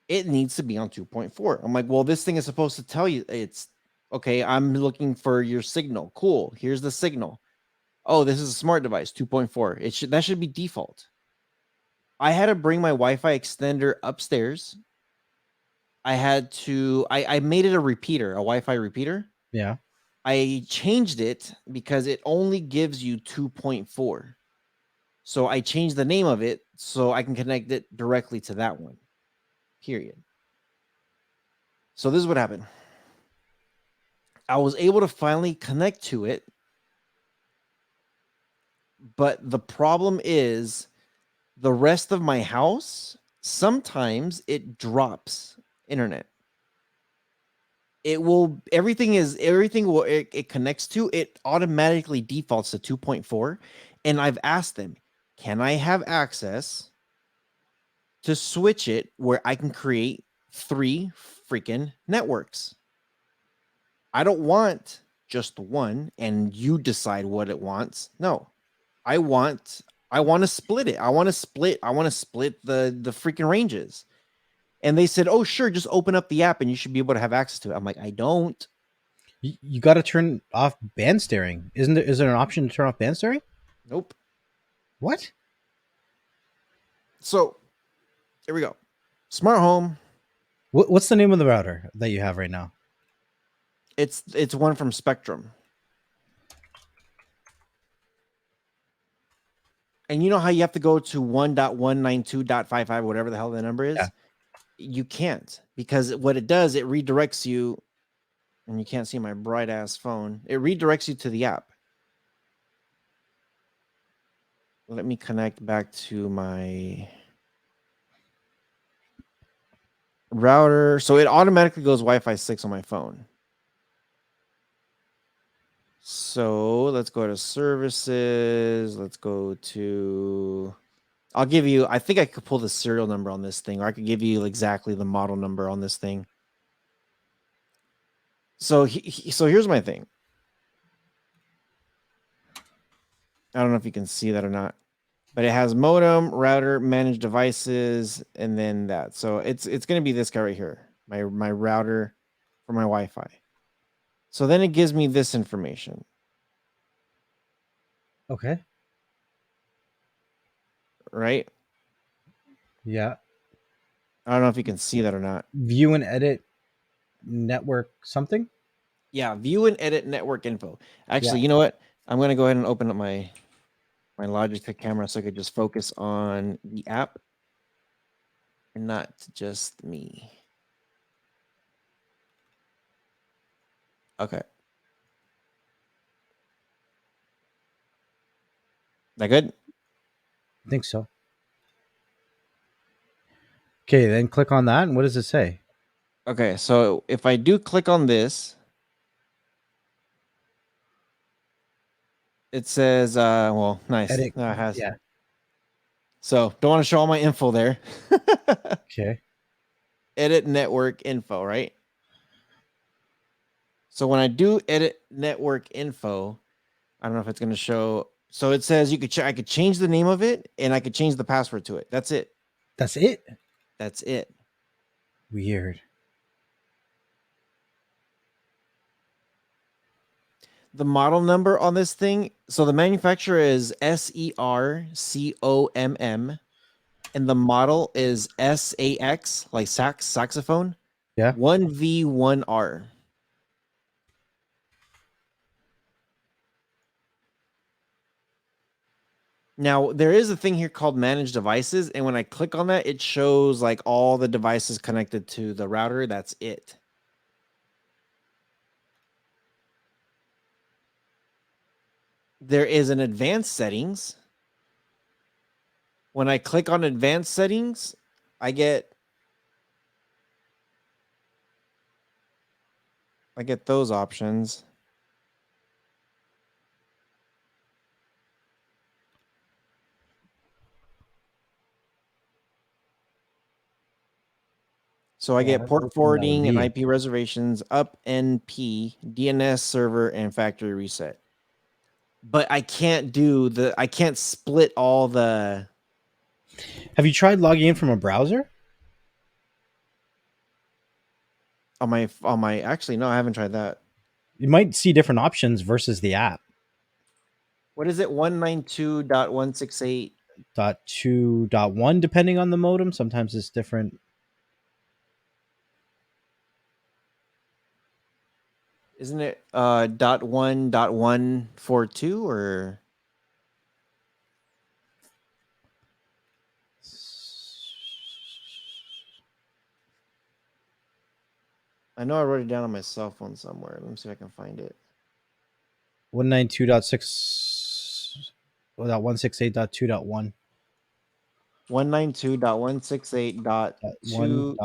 It needs to be on 2.4. I'm like, well, this thing is supposed to tell you it's okay. I'm looking for your signal. Cool. Here's the signal. Oh, this is a smart device 2.4. That should be default. I had to bring my Wi Fi extender upstairs. I made it a repeater, a Wi Fi repeater. Yeah. I changed it because it only gives you 2.4. So I changed the name of it so I can connect it directly to that one. Period. So this is what happened. I was able to finally connect to it, but the problem is the rest of my house, sometimes it drops internet. It will everything will it connects to it automatically defaults to 2.4, and I've asked them, can I have access to switch it where I can create 3 freaking networks? I don't want just one and you decide what it wants. No. I want I want to split it. I want to split the freaking ranges. And they said, "Oh, sure, just open up the app and you should be able to have access to it." I'm like, "I don't." You got to turn off band steering. Isn't there? Is there an option to turn off band steering? Nope. What? So here we go. Smart home. What's the name of the router that you have right now? It's one from Spectrum. And you know how you have to go to 1.192.55, whatever the hell the number Yeah. is? You can't, because what it does, it redirects you, and you can't see my bright ass phone. It redirects you to the app. Let me connect back to my router. So it automatically goes Wi-Fi 6 on my phone. So let's go to services. Let's go to, I'll give you, I think I could pull the serial number on this thing, or I could give you exactly the model number on this thing. So so here's my thing. I don't know if you can see that or not, but it has modem, router, manage devices, and then that. So it's going to be this guy right here, my router for my Wi-Fi. So then it gives me this information, Okay. right? Yeah. I don't know if you can see that or not. View and edit network something. Yeah, view and edit network info. Yeah. Actually, you know what? I'm going to go ahead and open up my Logitech camera so I could just focus on the app and not just me. Okay. That good? I think so. Okay, then click on that. And what does it say? Okay, so if I do click on this, it says, well, nice. Edit. It has. Yeah. So don't want to show all my info there. Okay. Edit network info, right? So when I do edit network info, I don't know if it's going to show. So it says you could I could change the name of it and I could change the password to it. That's it. That's it. That's it. Weird. The model number on this thing. So the manufacturer is SERCOMM, and the model is SAX, like saxophone, Yeah. 1V1R. Now, there is a thing here called manage devices, and when I click on that, it shows like all the devices connected to the router. That's it. There is an advanced settings. When I click on advanced settings, I get those options. So I Yeah. get I don't know port which one that would forwarding and be. IP reservations, up NP, DNS server, and factory reset. But I can't I can't split all the Have you tried logging in from a browser? on my actually no, I haven't tried that. You might see different options versus the app. What is it? 192.168. Dot two dot one, depending on the modem. Sometimes it's different. Isn't it dot 1.142 or I know I wrote it down on my cell phone somewhere. Let me see if I can find it. 192.6 dot 168.2.1. 192.168.2.1.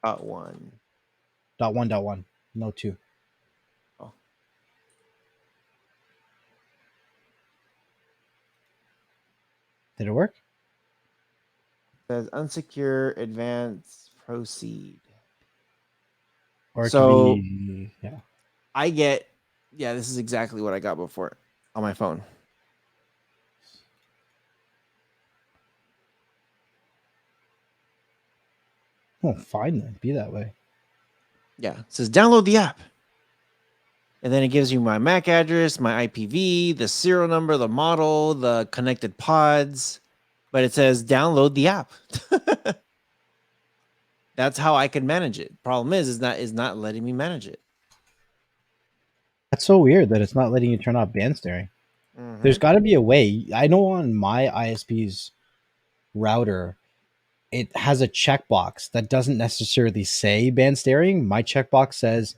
1.1. Dot 1.1. No two. Oh, Did it work? it says unsecure advance proceed. Or it could So be, yeah. I get, yeah, this is exactly what I got before on my phone. Oh, fine then. Be that way. Yeah, it says download the app. And then it gives you my MAC address, my IPv, the serial number, the model, the connected pods. But it says download the app. That's how I can manage it. Problem is not letting me manage it. That's so weird that it's not letting you turn off band steering. There's Mm-hmm. got to be a way. I know on my ISP's router, it has a checkbox that doesn't necessarily say band steering. My checkbox says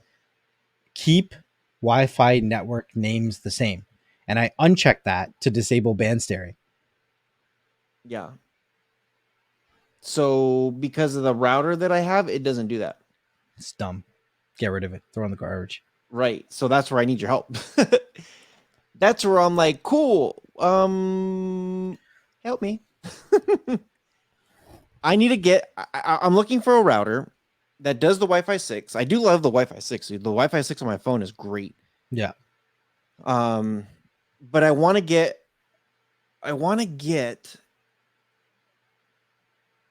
keep Wi-Fi network names the same, and I uncheck that to disable band steering. Yeah. So because of the router that I have, it doesn't do that. It's dumb. Get rid of it. Throw in the garbage. Right. So that's where I need your help. That's where I'm like, cool. Help me. I need to get. I'm looking for a router that does the Wi-Fi 6. I do love the Wi-Fi 6. Dude. The Wi-Fi 6 on my phone is great. Yeah. Um, but I want to get. I want to get.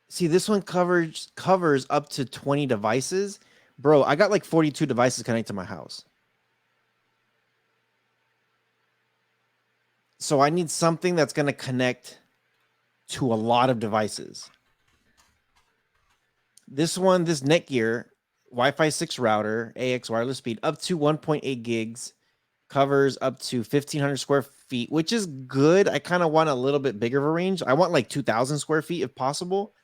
See, this one covers up to 20 devices, bro. I got like 42 devices connected to my house. So I need something that's going to connect to a lot of devices. This one, this Netgear Wi-Fi 6 router, AX wireless speed, up to 1.8 gigs, covers up to 1,500 square feet, which is good. I kind of want a little bit bigger of a range. I want like 2,000 square feet if possible.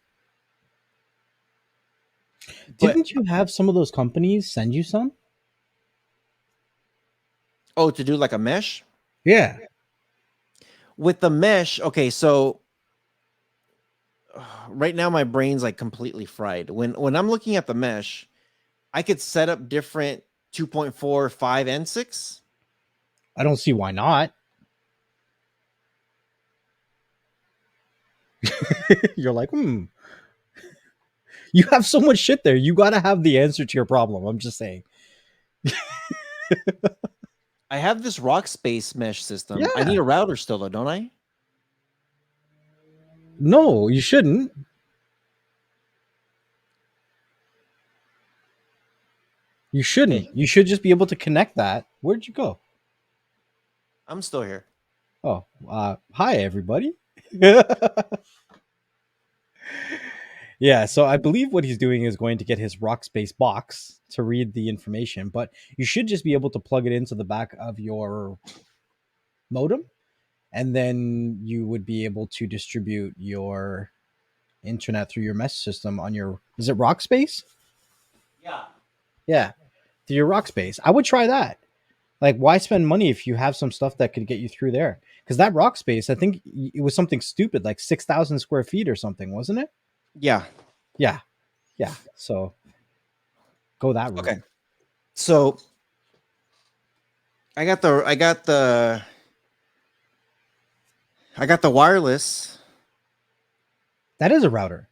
But Didn't you have some of those companies send you some? oh, to do like a mesh Yeah. with the mesh. Okay, so right now my brain's like completely fried. When I'm looking at the mesh, I could set up different 2.4, 5, and 6. I don't see why not. You're like, you have so much shit there. You got to have the answer to your problem. I'm just saying. I have this Rockspace mesh system. I need Yeah. a router still though, don't I? No, you shouldn't. You Okay, shouldn't. You should just be able to connect that. Where'd you go? I'm still here. Oh, hi everybody. Yeah, so I believe what he's doing is going to get his Rockspace box to read the information, but you should just be able to plug it into the back of your modem, and then you would be able to distribute your internet through your mesh system on your. Is it Rockspace? Yeah. Yeah, through your Rockspace. I would try that. Like, why spend money if you have some stuff that could get you through there? Because that Rockspace, I think it was something stupid, like 6,000 square feet or something, wasn't it? Yeah. Yeah, yeah. So go that route. Okay. So I got the wireless. That is a router.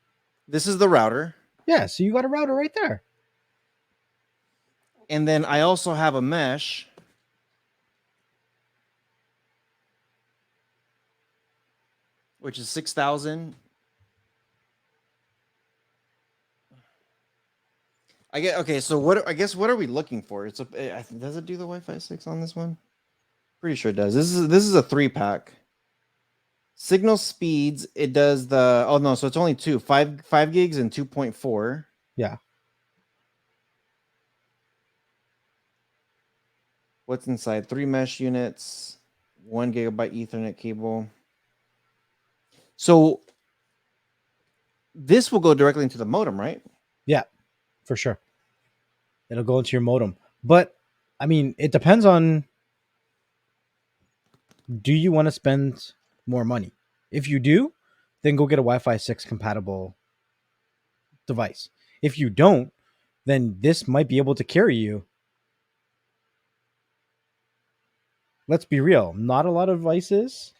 This is the router. Yeah, so you got a router right there. And then I also have a mesh, which is 6,000. I get okay. So what? I guess what are we looking for? It's a. Does it do the Wi-Fi 6 on this one? Pretty sure it does. This is a 3-pack. Signal speeds. It does the. Oh no, so it's only two. Five gigs and 2.4. Yeah. What's inside? 3 mesh units, 1 gigabyte Ethernet cable. So this will go directly into the modem, right? Yeah, for sure. It'll go into your modem. But I mean, it depends on, do you want to spend more money? If you do, then go get a Wi-Fi 6 compatible device. If you don't, then this might be able to carry you. Let's be real. Not a lot of devices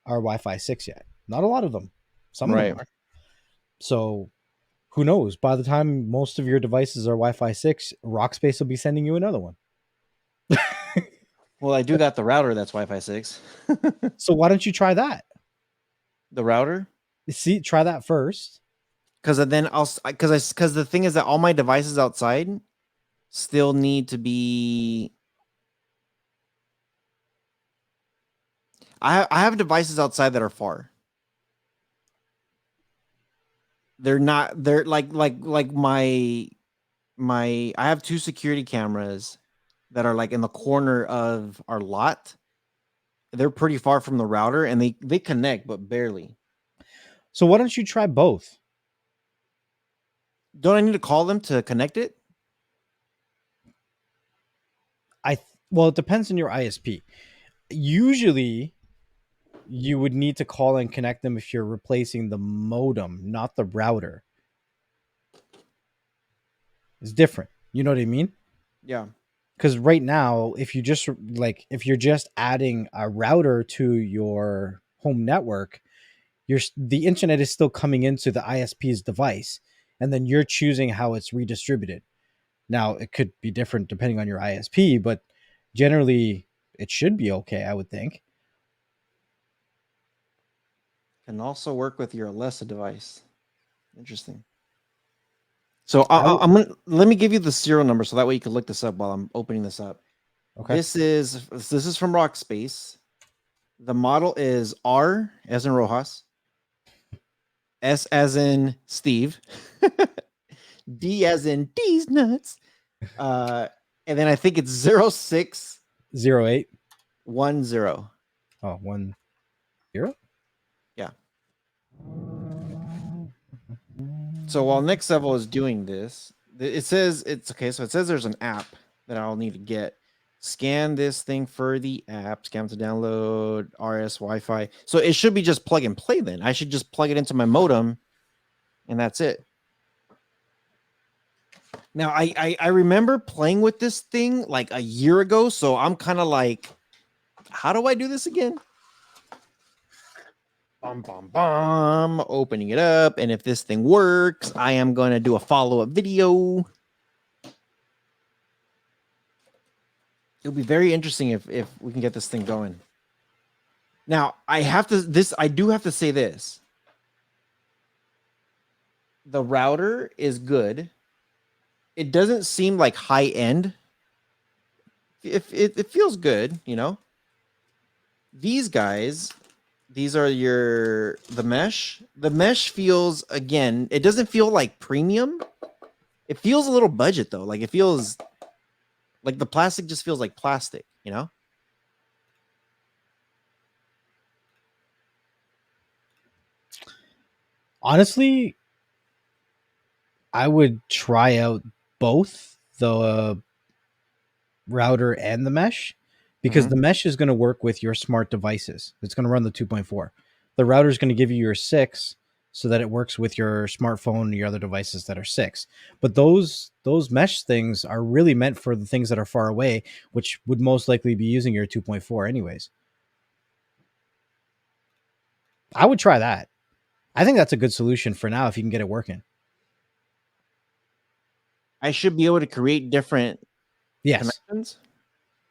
are Wi-Fi 6 yet. Not a lot of them. Some of them Right. are. So who knows? By the time most of your devices are Wi-Fi 6, Rockspace will be sending you another one. Well, I do got the router that's Wi-Fi 6. So why don't you try that? The router, See, try that first. because then because the thing is that all my devices outside still need to be I have devices outside that are far. They're not. They're like my. I have two security cameras that are like in the corner of our lot. They're pretty far from the router, and they connect, but barely. So why don't you try both? Don't I need to call them to connect it? Well, it depends on your ISP. Usually, you would need to call and connect them if you're replacing the modem, not the router. It's different. You know what I mean? Yeah. Because right now, if you're just adding a router to your home network, the internet is still coming into the ISP's device, and then you're choosing how it's redistributed. Now, it could be different depending on your ISP, but generally, it should be okay, I would think. Can also work with your Alexa device. Interesting. So I would, I'm gonna let me give you the serial number so that way you can look this up while I'm opening this up. okay. This is from Rockspace. The model is R as in Rojas, S as in Steve, D as in D's nuts. Uh, and then I think it's 0610. 08. Oh, 10. Yeah. So while Next Level is doing this, it says it's okay. So it says there's an app that I'll need to get. Scan this thing for the app, scan to download, RS Wi-Fi. So it should be just plug and play then. I should just plug it into my modem and that's it. Now I remember playing with this thing like a year ago, so I'm kind of like, how do I do this again? Opening it up, and if this thing works, I am going to do a follow-up video. It'll be very interesting if we can get this thing going. Now, I do have to say this. The router is good. It doesn't seem like high end. It feels good, you know. These guys, these are the mesh. The mesh feels, again, it doesn't feel like premium. It feels a little budget though. Like it feels like the plastic just feels like plastic, you know? Honestly, I would try out both the router and the mesh, because the mesh is going to work with your smart devices. It's going to run the 2.4. The router is going to give you your 6 so that it works with your smartphone and your other devices that are 6. But those mesh things are really meant for the things that are far away, which would most likely be using your 2.4 anyways. I would try that. I think that's a good solution for now if you can get it working. I should be able to create different Yes, connections.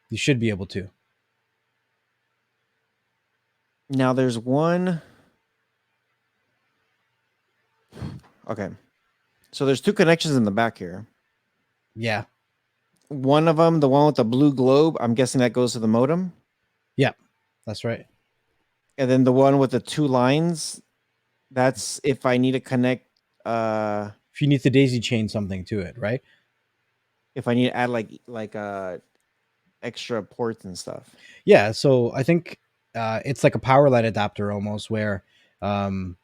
you should be able to. Now there's one. Okay. So there's two connections in the back here. Yeah. One of them, the one with the blue globe, I'm guessing that goes to the modem. Yep. That's right. And then the one with the two lines, that's if I need to connect If you need to daisy chain something to it, right? if I need to add like extra ports and stuff. Yeah. So I think it's like a power line adapter almost, where um,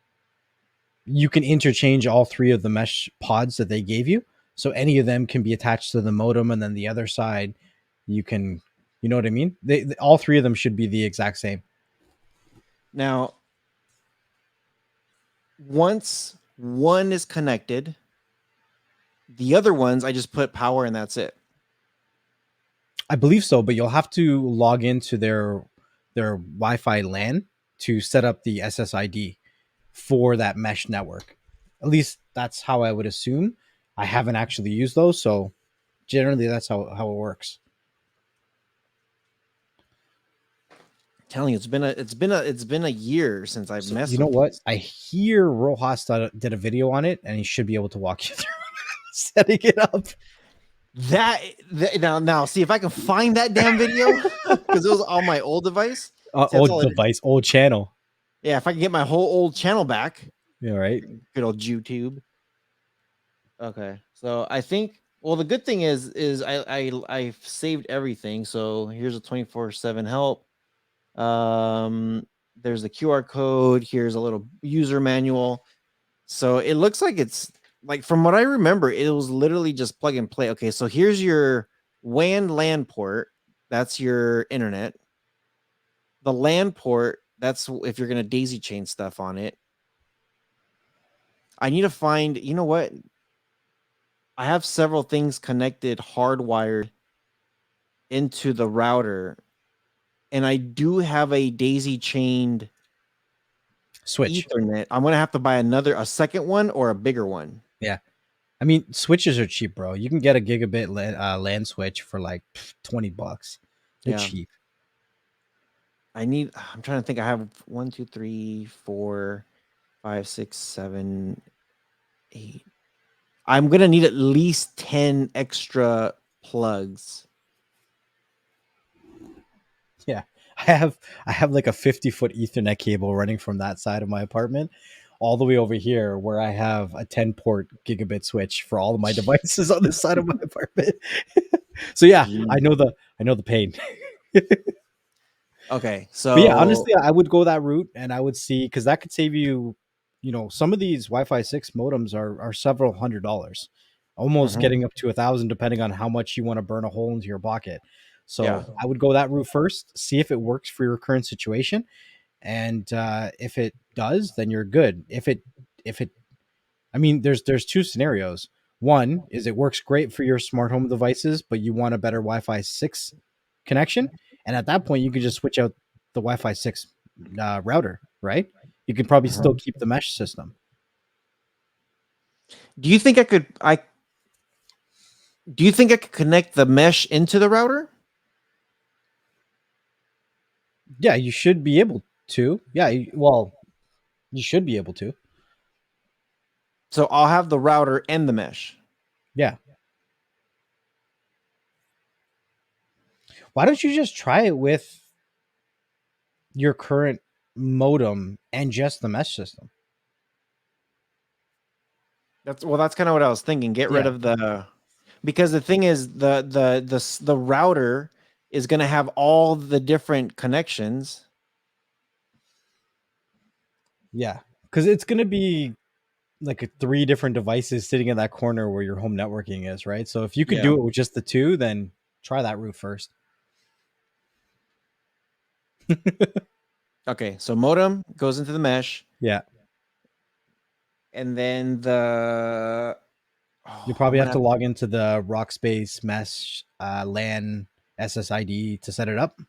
you can interchange all three of the mesh pods that they gave you. So any of them can be attached to the modem, and then the other side, you can, you know what I mean? All three of them should be the exact same. Now, once one is connected, the other ones I just put power and that's it. I believe so, but you'll have to log into their Wi-Fi LAN to set up the SSID for that mesh network. At least that's how I would assume. I haven't actually used those, so generally that's how it works. I'm telling you, it's been a year since I've So messed you know with what? these. I hear Rojas did a video on it, and he should be able to walk you through setting it up. Now see if I can find that damn video because it was on my old device. See, that's Old all it is. device, old channel. Yeah, if I can get my whole old channel back, Yeah, right. good old YouTube. Okay, so I think. Well, the good thing is I've saved everything. So here's a 24/7 help. Um, there's the QR code. Here's a little user manual. So it looks like it's like from what I remember, it was literally just plug and play. Okay, so here's your WAN LAN port. That's your internet. The LAN port, that's if you're gonna daisy chain stuff on it. I need to find, you know what? I have several things connected hardwired into the router, and I do have a daisy chained Switch. Ethernet. I'm gonna have to buy a second one or a bigger one. Yeah. I mean, switches are cheap, bro. You can get a gigabit LAN switch for like $20. They're Yeah. cheap. I'm trying to think. I have 1, 2, 3, 4, 5, 6, 7, 8. I'm gonna need at least 10 extra plugs. Yeah. I have like a 50-foot Ethernet cable running from that side of my apartment all the way over here where I have a 10 port gigabit switch for all of my devices on this side of my apartment. So yeah, I know Jeez. the pain. Okay, But yeah, so honestly, I would go that route and I would see because that could save you, some of these Wi-Fi 6 modems are several $100s, almost mhm, getting up to 1,000 depending on how much you want to burn a hole into your pocket. yeah. So I would go that route first, see if it works for your current situation, and if it does, then you're good. If it I mean, there's two scenarios. One is it works great for your smart home devices, but you want a better Wi-Fi 6 connection, and at that point, you could just switch out the Wi-Fi 6 router, right? You could probably still Mhm. keep the mesh system. Do you think I could connect the mesh into the router? Yeah, you should be able to. Yeah, well, you should be able to. So I'll have the router and the mesh. Yeah. Why don't you just try it with your current modem and just the mesh system? That's kind of what I was thinking. Get rid Yeah. of the because the thing is the router is going to have all the different connections. Yeah. Because it's going to be like three different devices sitting in that corner where your home networking is, right? So if you could Yeah. do it with just the two, then try that route first. Okay, so modem goes into the mesh, Yeah. and then You I'm probably have gonna to have log into the Rockspace Mesh LAN SSID to set it up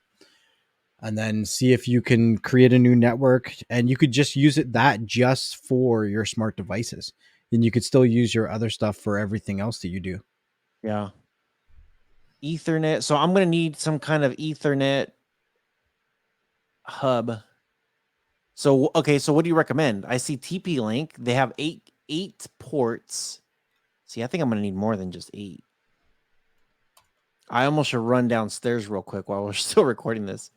and then see if you can create a new network and you could just use it that just for your smart devices. Then you could still use your other stuff for everything else that you do. yeah, Ethernet. So I'm gonna need some kind of Ethernet hub. So okay, so what do you recommend? I see TP Link. They have eight ports. See, I think I'm gonna need more than just 8. I almost should run downstairs real quick while we're still recording this.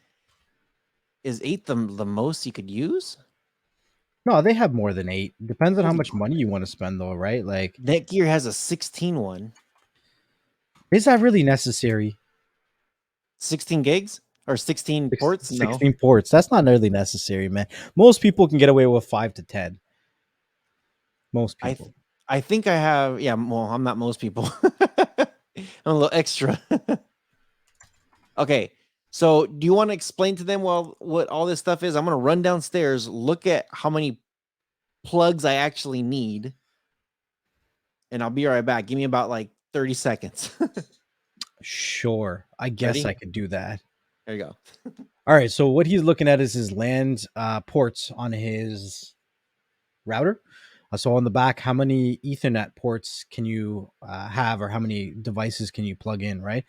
Is 8 the most you could use? No, they have more than 8. Depends on how Holy much money crap. you want to spend though, right? Like Netgear has a 16 one. is that really necessary? 16 gigs or 16 ports? No. 16 ports. That's not really necessary, man. Most people can get away with 5 to 10. Most I th- people. I think I have, yeah, well, I'm not most people. I'm a little extra. Okay. So, do you want to explain to them what all this stuff is? I'm going to run downstairs, look at how many plugs I actually need, and I'll be right back. Give me about like 30 seconds. Sure. I guess Ready? I could do that. There you go. All right. So what he's looking at is his land ports on his router. So on the back, how many Ethernet ports can you have, or how many devices can you plug in? Right.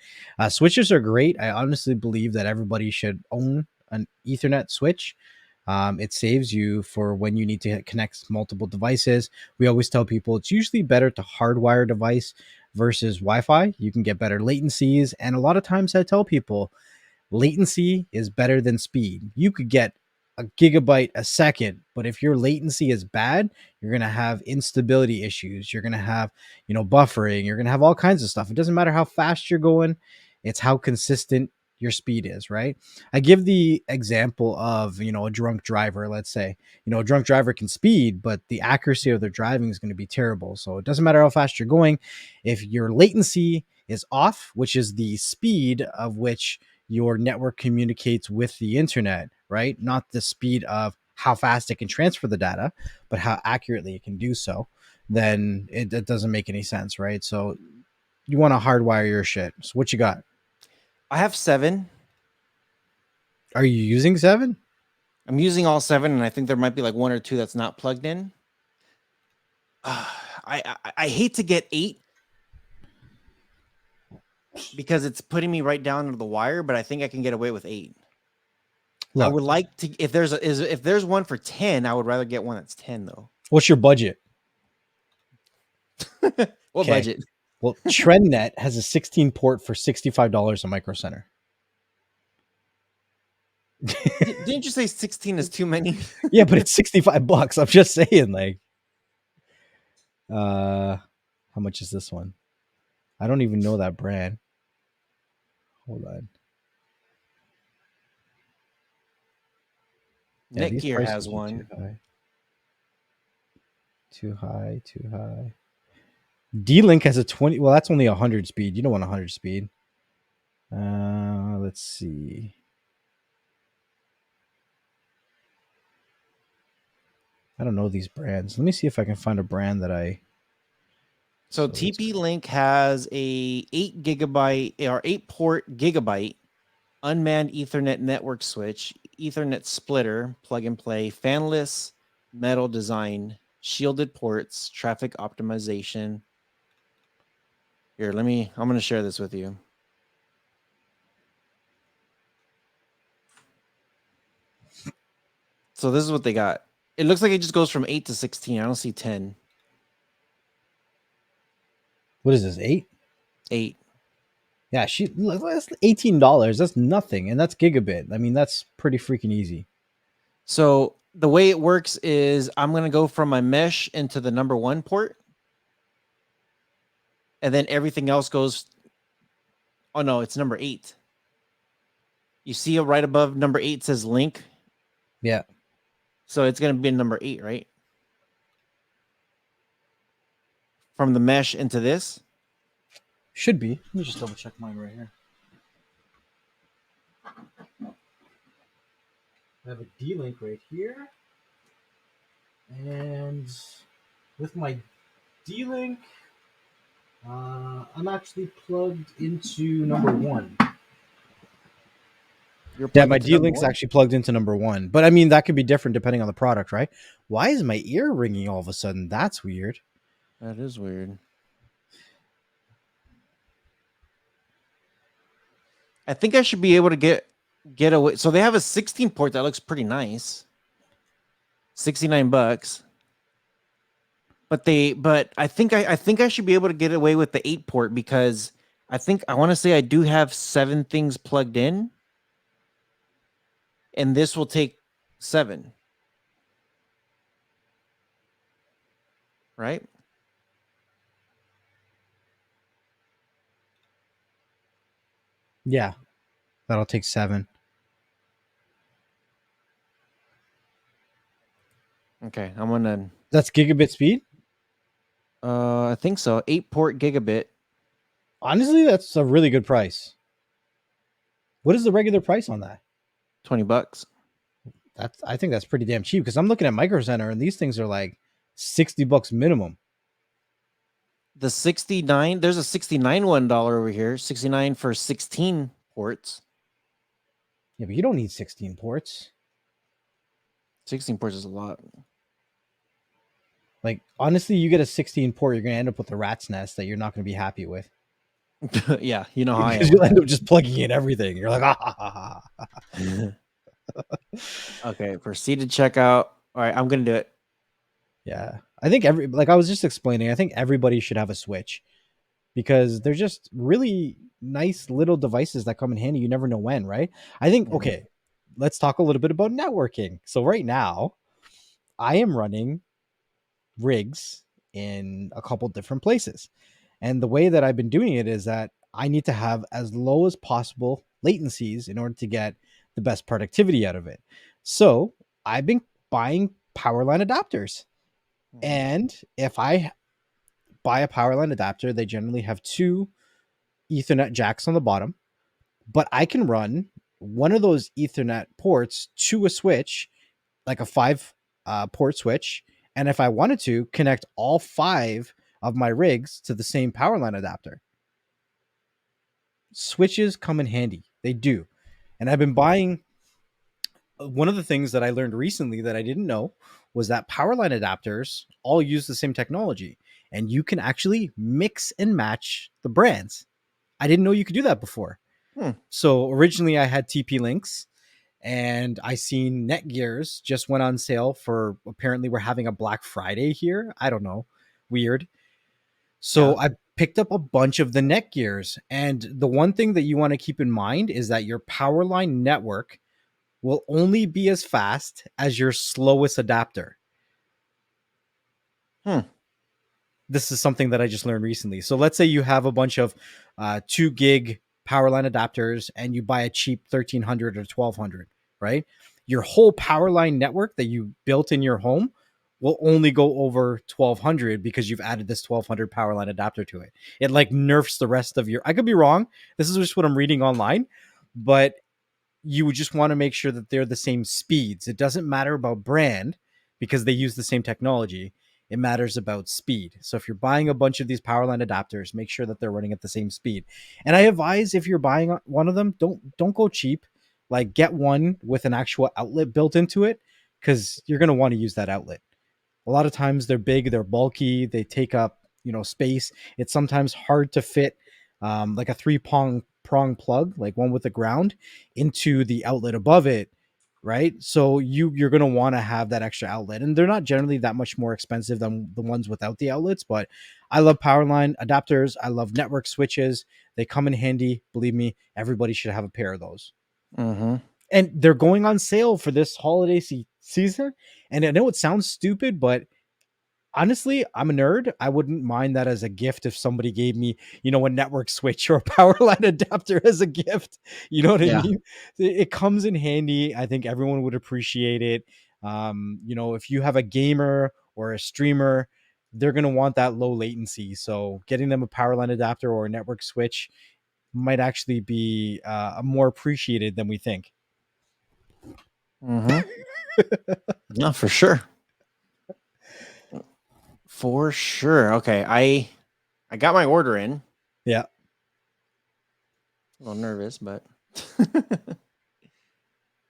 Switches are great. I honestly believe that everybody should own an Ethernet switch. It saves you for when you need to connect multiple devices. We always tell people it's usually better to hardwire a device versus Wi-Fi. You can get better latencies, and a lot of times I tell people Latency is better than speed. You could get a gigabyte a second, but if your latency is bad, you're going to have instability issues. You're going to have, buffering. You're going to have all kinds of stuff. It doesn't matter how fast you're going, it's how consistent your speed is, right? I give the example of, a drunk driver, let's say. A drunk driver can speed, but the accuracy of their driving is going to be terrible. So it doesn't matter how fast you're going. If your latency is off, which is the speed of which your network communicates with the internet, right? Not the speed of how fast it can transfer the data, but how accurately it can do so, then it doesn't make any sense, right? So you want to hardwire your shit. So what you got? I have 7. Are you using 7? I'm using all 7, and I think there might be like 1 or 2 that's not plugged in. I hate to get 8 because it's putting me right down to the wire, but I think I can get away with 8. I Look, would like to, if there's one for 10, I would rather get one that's 10 though. what's your budget? What Okay. budget? Well, TrendNet has a 16 port for $65 a Micro Center. Didn't you say 16 is too many? Yeah, but it's $65. I'm just saying, like, how much is this one? I don't even know that brand. Hold on. Yeah, these Netgear has prices are too one. high. Too high, too high. D-Link has a 20. Well, that's only 100 speed. You don't want 100 speed. Let's see. I don't know these brands. Let me see if I can find a brand that I. So TP-Link has a 8 gigabyte or 8 port gigabyte unmanned Ethernet network switch, Ethernet splitter, plug and play, fanless metal design, shielded ports, traffic optimization. Here, I'm going to share this with you. So this is what they got. It looks like it just goes from 8 to 16. I don't see 10. What is this? 8? 8. Yeah, that's $18. That's nothing, and that's gigabit. I mean, that's pretty freaking easy. So the way it works is I'm going to go from my mesh into the number 1 port. And then everything else goes. Oh, no, it's number 8. You see it right above number 8 says link. Yeah. So it's going to be number 8, right? From the mesh into this. Should be. Let me just double check mine right here. I have a D-Link right here. And with my D-Link, I'm actually plugged into number 1. Yeah, my D-Link's actually plugged into number 1. But I mean, that could be different depending on the product, right? Why is my ear ringing all of a sudden? That's weird. That is weird. I think I should be able to get away. So they have a 16 port that looks pretty nice. $69. But I think I should be able to get away with the 8 port because I want to say I do have 7 things plugged in. And this will take 7. Right? Yeah. That'll take 7. Okay, I'm gonna. That's gigabit speed? I think so. 8 port gigabit. Honestly, that's a really good price. What is the regular price on that? $20. I think that's pretty damn cheap because I'm looking at Micro Center and these things are like $60 minimum. The 69, there's a $69 over here. 69 for 16 ports. Yeah, but you don't need 16 ports. 16 ports is a lot. Like, honestly, you get a 16 port, you're going to end up with a rat's nest that you're not going to be happy with. Yeah, you know how I am. Because you'll end up just plugging in everything. You're like, ah. Okay, proceed to checkout. All right, I'm going to do it. Yeah. I think like I was just explaining, I think everybody should have a Switch. because they're just really nice little devices that come in handy. You never know when, right? I think, Mhm. okay, let's talk a little bit about networking. So, right now, I am running rigs in a couple different places. And the way that I've been doing it is that I need to have as low as possible latencies in order to get the best productivity out of it. So I've been buying power line adapters. Mhm. And if I buy a power line adapter, they generally have two Ethernet jacks on the bottom, but I can run one of those Ethernet ports to a switch, like a five port switch. And if I wanted to, connect all five of my rigs to the same power line adapter. Switches come in handy. They do. And I've been buying one of the things that I learned recently that I didn't know was that power line adapters all use the same technology and you can actually mix and match the brands. I didn't know you could do that before. Hmm. So originally I had TP Links and I seen Netgears just went on sale for, apparently we're having a Black Friday here. I don't know. Weird. Yeah. So I picked up a bunch of the Netgears, and the one thing that you want to keep in mind is that your power line network will only be as fast as your slowest adapter. Hmm. This is something that I just learned recently. So let's say you have a bunch of 2 gig power line adapters and you buy a cheap 1300 or 1200, right? Your whole power line network that you built in your home will only go over 1200 because you've added this 1200 power line adapter to it. It like nerfs the rest of your, I could be wrong. This is just what I'm reading online, but you would just want to make sure that they're the same speeds. It doesn't matter about brand because they use the same technology. It matters about speed. So if you're buying a bunch of these power line adapters, make sure that they're running at the same speed. And I advise if you're buying one of them, don't go cheap. Like get one with an actual outlet built into it because you're going to want to use that outlet. A lot of times they're big, they're bulky, they take up space. It's sometimes hard to fit like a three prong plug, like one with the ground, into the outlet above it, right? So you're gonna want to have that extra outlet, and they're not generally that much more expensive than the ones without the outlets. But I love power line adapters. I love network switches. They come in handy. Believe me, everybody should have a pair of those. Mm-hmm. And they're going on sale for this holiday season. And I know it sounds stupid, but honestly, I'm a nerd. I wouldn't mind that as a gift if somebody gave me, a network switch or a power line adapter as a gift. You know what I Yeah. mean? It comes in handy. I think everyone would appreciate it. If you have a gamer or a streamer, they're going to want that low latency. So getting them a power line adapter or a network switch might actually be more appreciated than we think. Mm-hmm. No, for sure. For sure. Okay. I got my order in. Yeah, A little nervous, but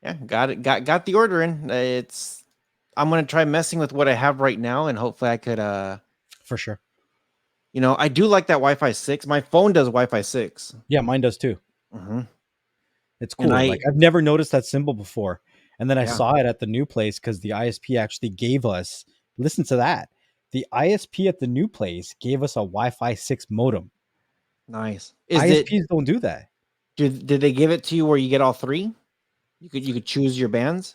yeah, got it. Got the order in. It's I'm gonna try messing with what I have right now, and hopefully I could. for sure. I do like that Wi-Fi 6. My phone does Wi-Fi 6. Yeah, mine does too. Mm-hmm. It's And cool. Like I've never noticed that symbol before. And then I yeah, saw it at the new place because the ISP actually gave us, listen to that. The ISP at the new place gave us a Wi-Fi 6 modem. nice. Is it? ISPs don't do that. Did they give it to you where you get all three? You could choose your bands.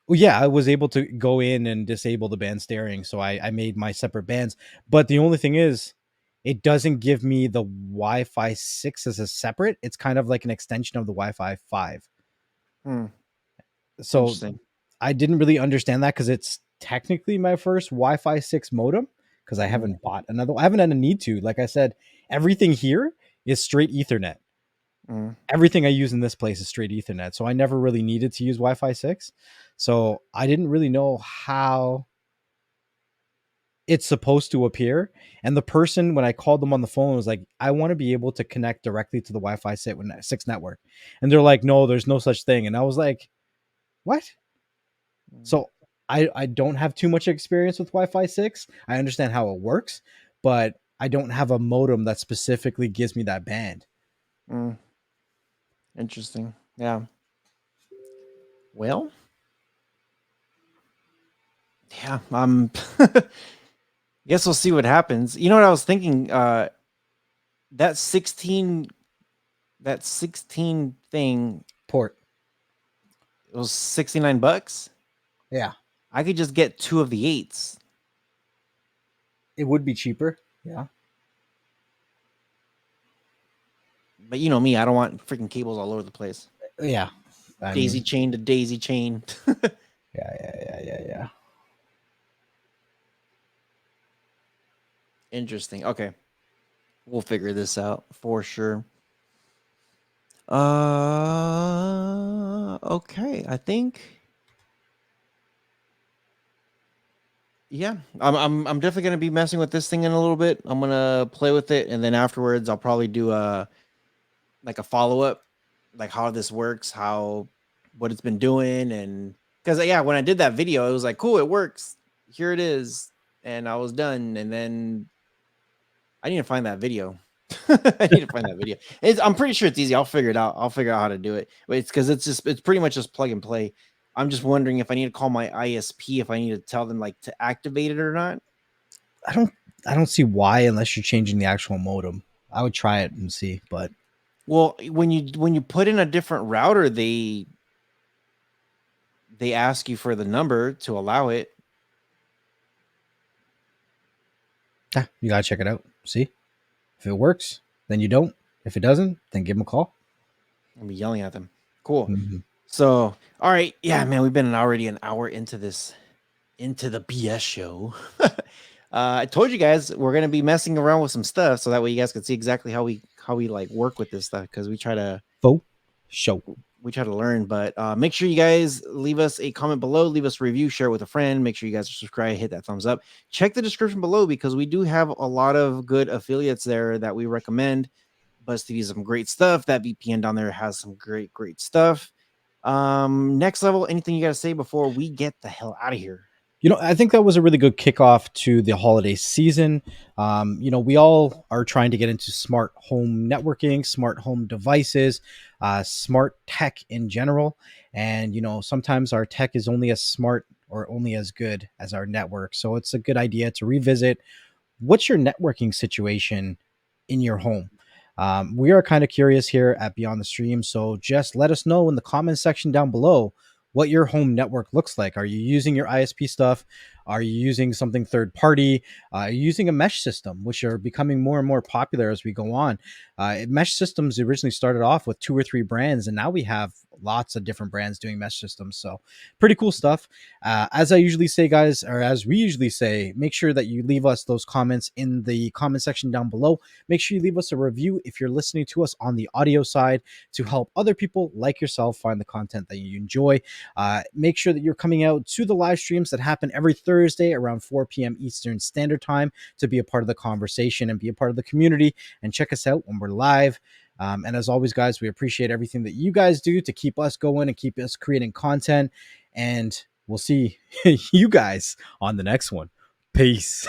Well, yeah, I was able to go in and disable the band steering. So I made my separate bands. But the only thing is, it doesn't give me the Wi-Fi 6 as a separate. It's kind of like an extension of the Wi-Fi 5. Hmm. So Interesting. I didn't really understand that because it's technically my first Wi-Fi 6 modem because I Mm-hmm. haven't bought another. I haven't had a need to. Like I said, everything here is straight Ethernet. Mm-hmm. Everything I use in this place is straight Ethernet. So I never really needed to use Wi-Fi 6. So I didn't really know how it's supposed to appear. And the person, when I called them on the phone, was like, I want to be able to connect directly to the Wi-Fi 6 network. And they're like, no, there's no such thing. And I was like, what? So I don't have too much experience with Wi-Fi 6. I understand how it works, but I don't have a modem that specifically gives me that band. Mm, interesting. Yeah. Well, yeah. Guess we'll see what happens. You know what I was thinking? that 16 that 16 thing, Port. it was $69. Yeah, I could just get two of the eights. it would be cheaper. Yeah, But you know me, I don't want freaking cables all over the place. yeah. I Daisy mean, chain to daisy chain. yeah. Interesting. Okay. We'll figure this out for sure. Okay. I think yeah. I'm definitely gonna be messing with this thing in a little bit. I'm gonna play with it, and then afterwards I'll probably do a like a follow up, like how this works, how what it's been doing, and because yeah, when I did that video, it was like cool, it works. Here it is, and I was done, and then I need to find that video. I need to find that video. I'm pretty sure it's easy. I'll figure it out. I'll figure out how to do it. But it's because it's pretty much just plug and play. I'm just wondering if I need to call my ISP, if I need to tell them like to activate it or not. I don't I don't see why unless you're changing the actual modem. I would try it and see, but Well, when you put in a different router, they ask you for the number to allow it. yeah, you gotta check it out. See if it works, then you don't. If it doesn't, then give them a call. I'll be yelling at them. Cool. Mm-hmm. So, all right, yeah, man, we've been already an hour into the BS show. I told you guys we're gonna be messing around with some stuff, so that way you guys can see exactly how we like work with this stuff because Faux show. we try to learn. But make sure you guys leave us a comment below, leave us a review, share it with a friend. Make sure you guys are subscribed, hit that thumbs up. Check the description below because we do have a lot of good affiliates there that we recommend. BuzzTV has some great stuff. That VPN down there has some great stuff. Next level, anything you got to say before we get the hell out of here? I think that was a really good kickoff to the holiday season. We all are trying to get into smart home networking, smart home devices, smart tech in general. And, sometimes our tech is only as smart or only as good as our network. So it's a good idea to revisit what's your networking situation in your home. We are kind of curious here at Beyond the Stream. So just let us know in the comment section down below what your home network looks like. Are you using your ISP stuff? Are you using something third party? Are you using a mesh system, which are becoming more and more popular as we go on? Mesh systems originally started off with 2 or 3 brands, and now we have lots of different brands doing mesh systems. So pretty cool stuff. As I usually say, guys, or as we usually say, make sure that you leave us those comments in the comment section down below. Make sure you leave us a review if you're listening to us on the audio side to help other people like yourself find the content that you enjoy. Make sure that you're coming out to the live streams that happen every Thursday around 4 p.m. Eastern Standard Time to be a part of the conversation and be a part of the community, and check us out when we're live. And as always, guys, we appreciate everything that you guys do to keep us going and keep us creating content. And we'll see you guys on the next one. Peace.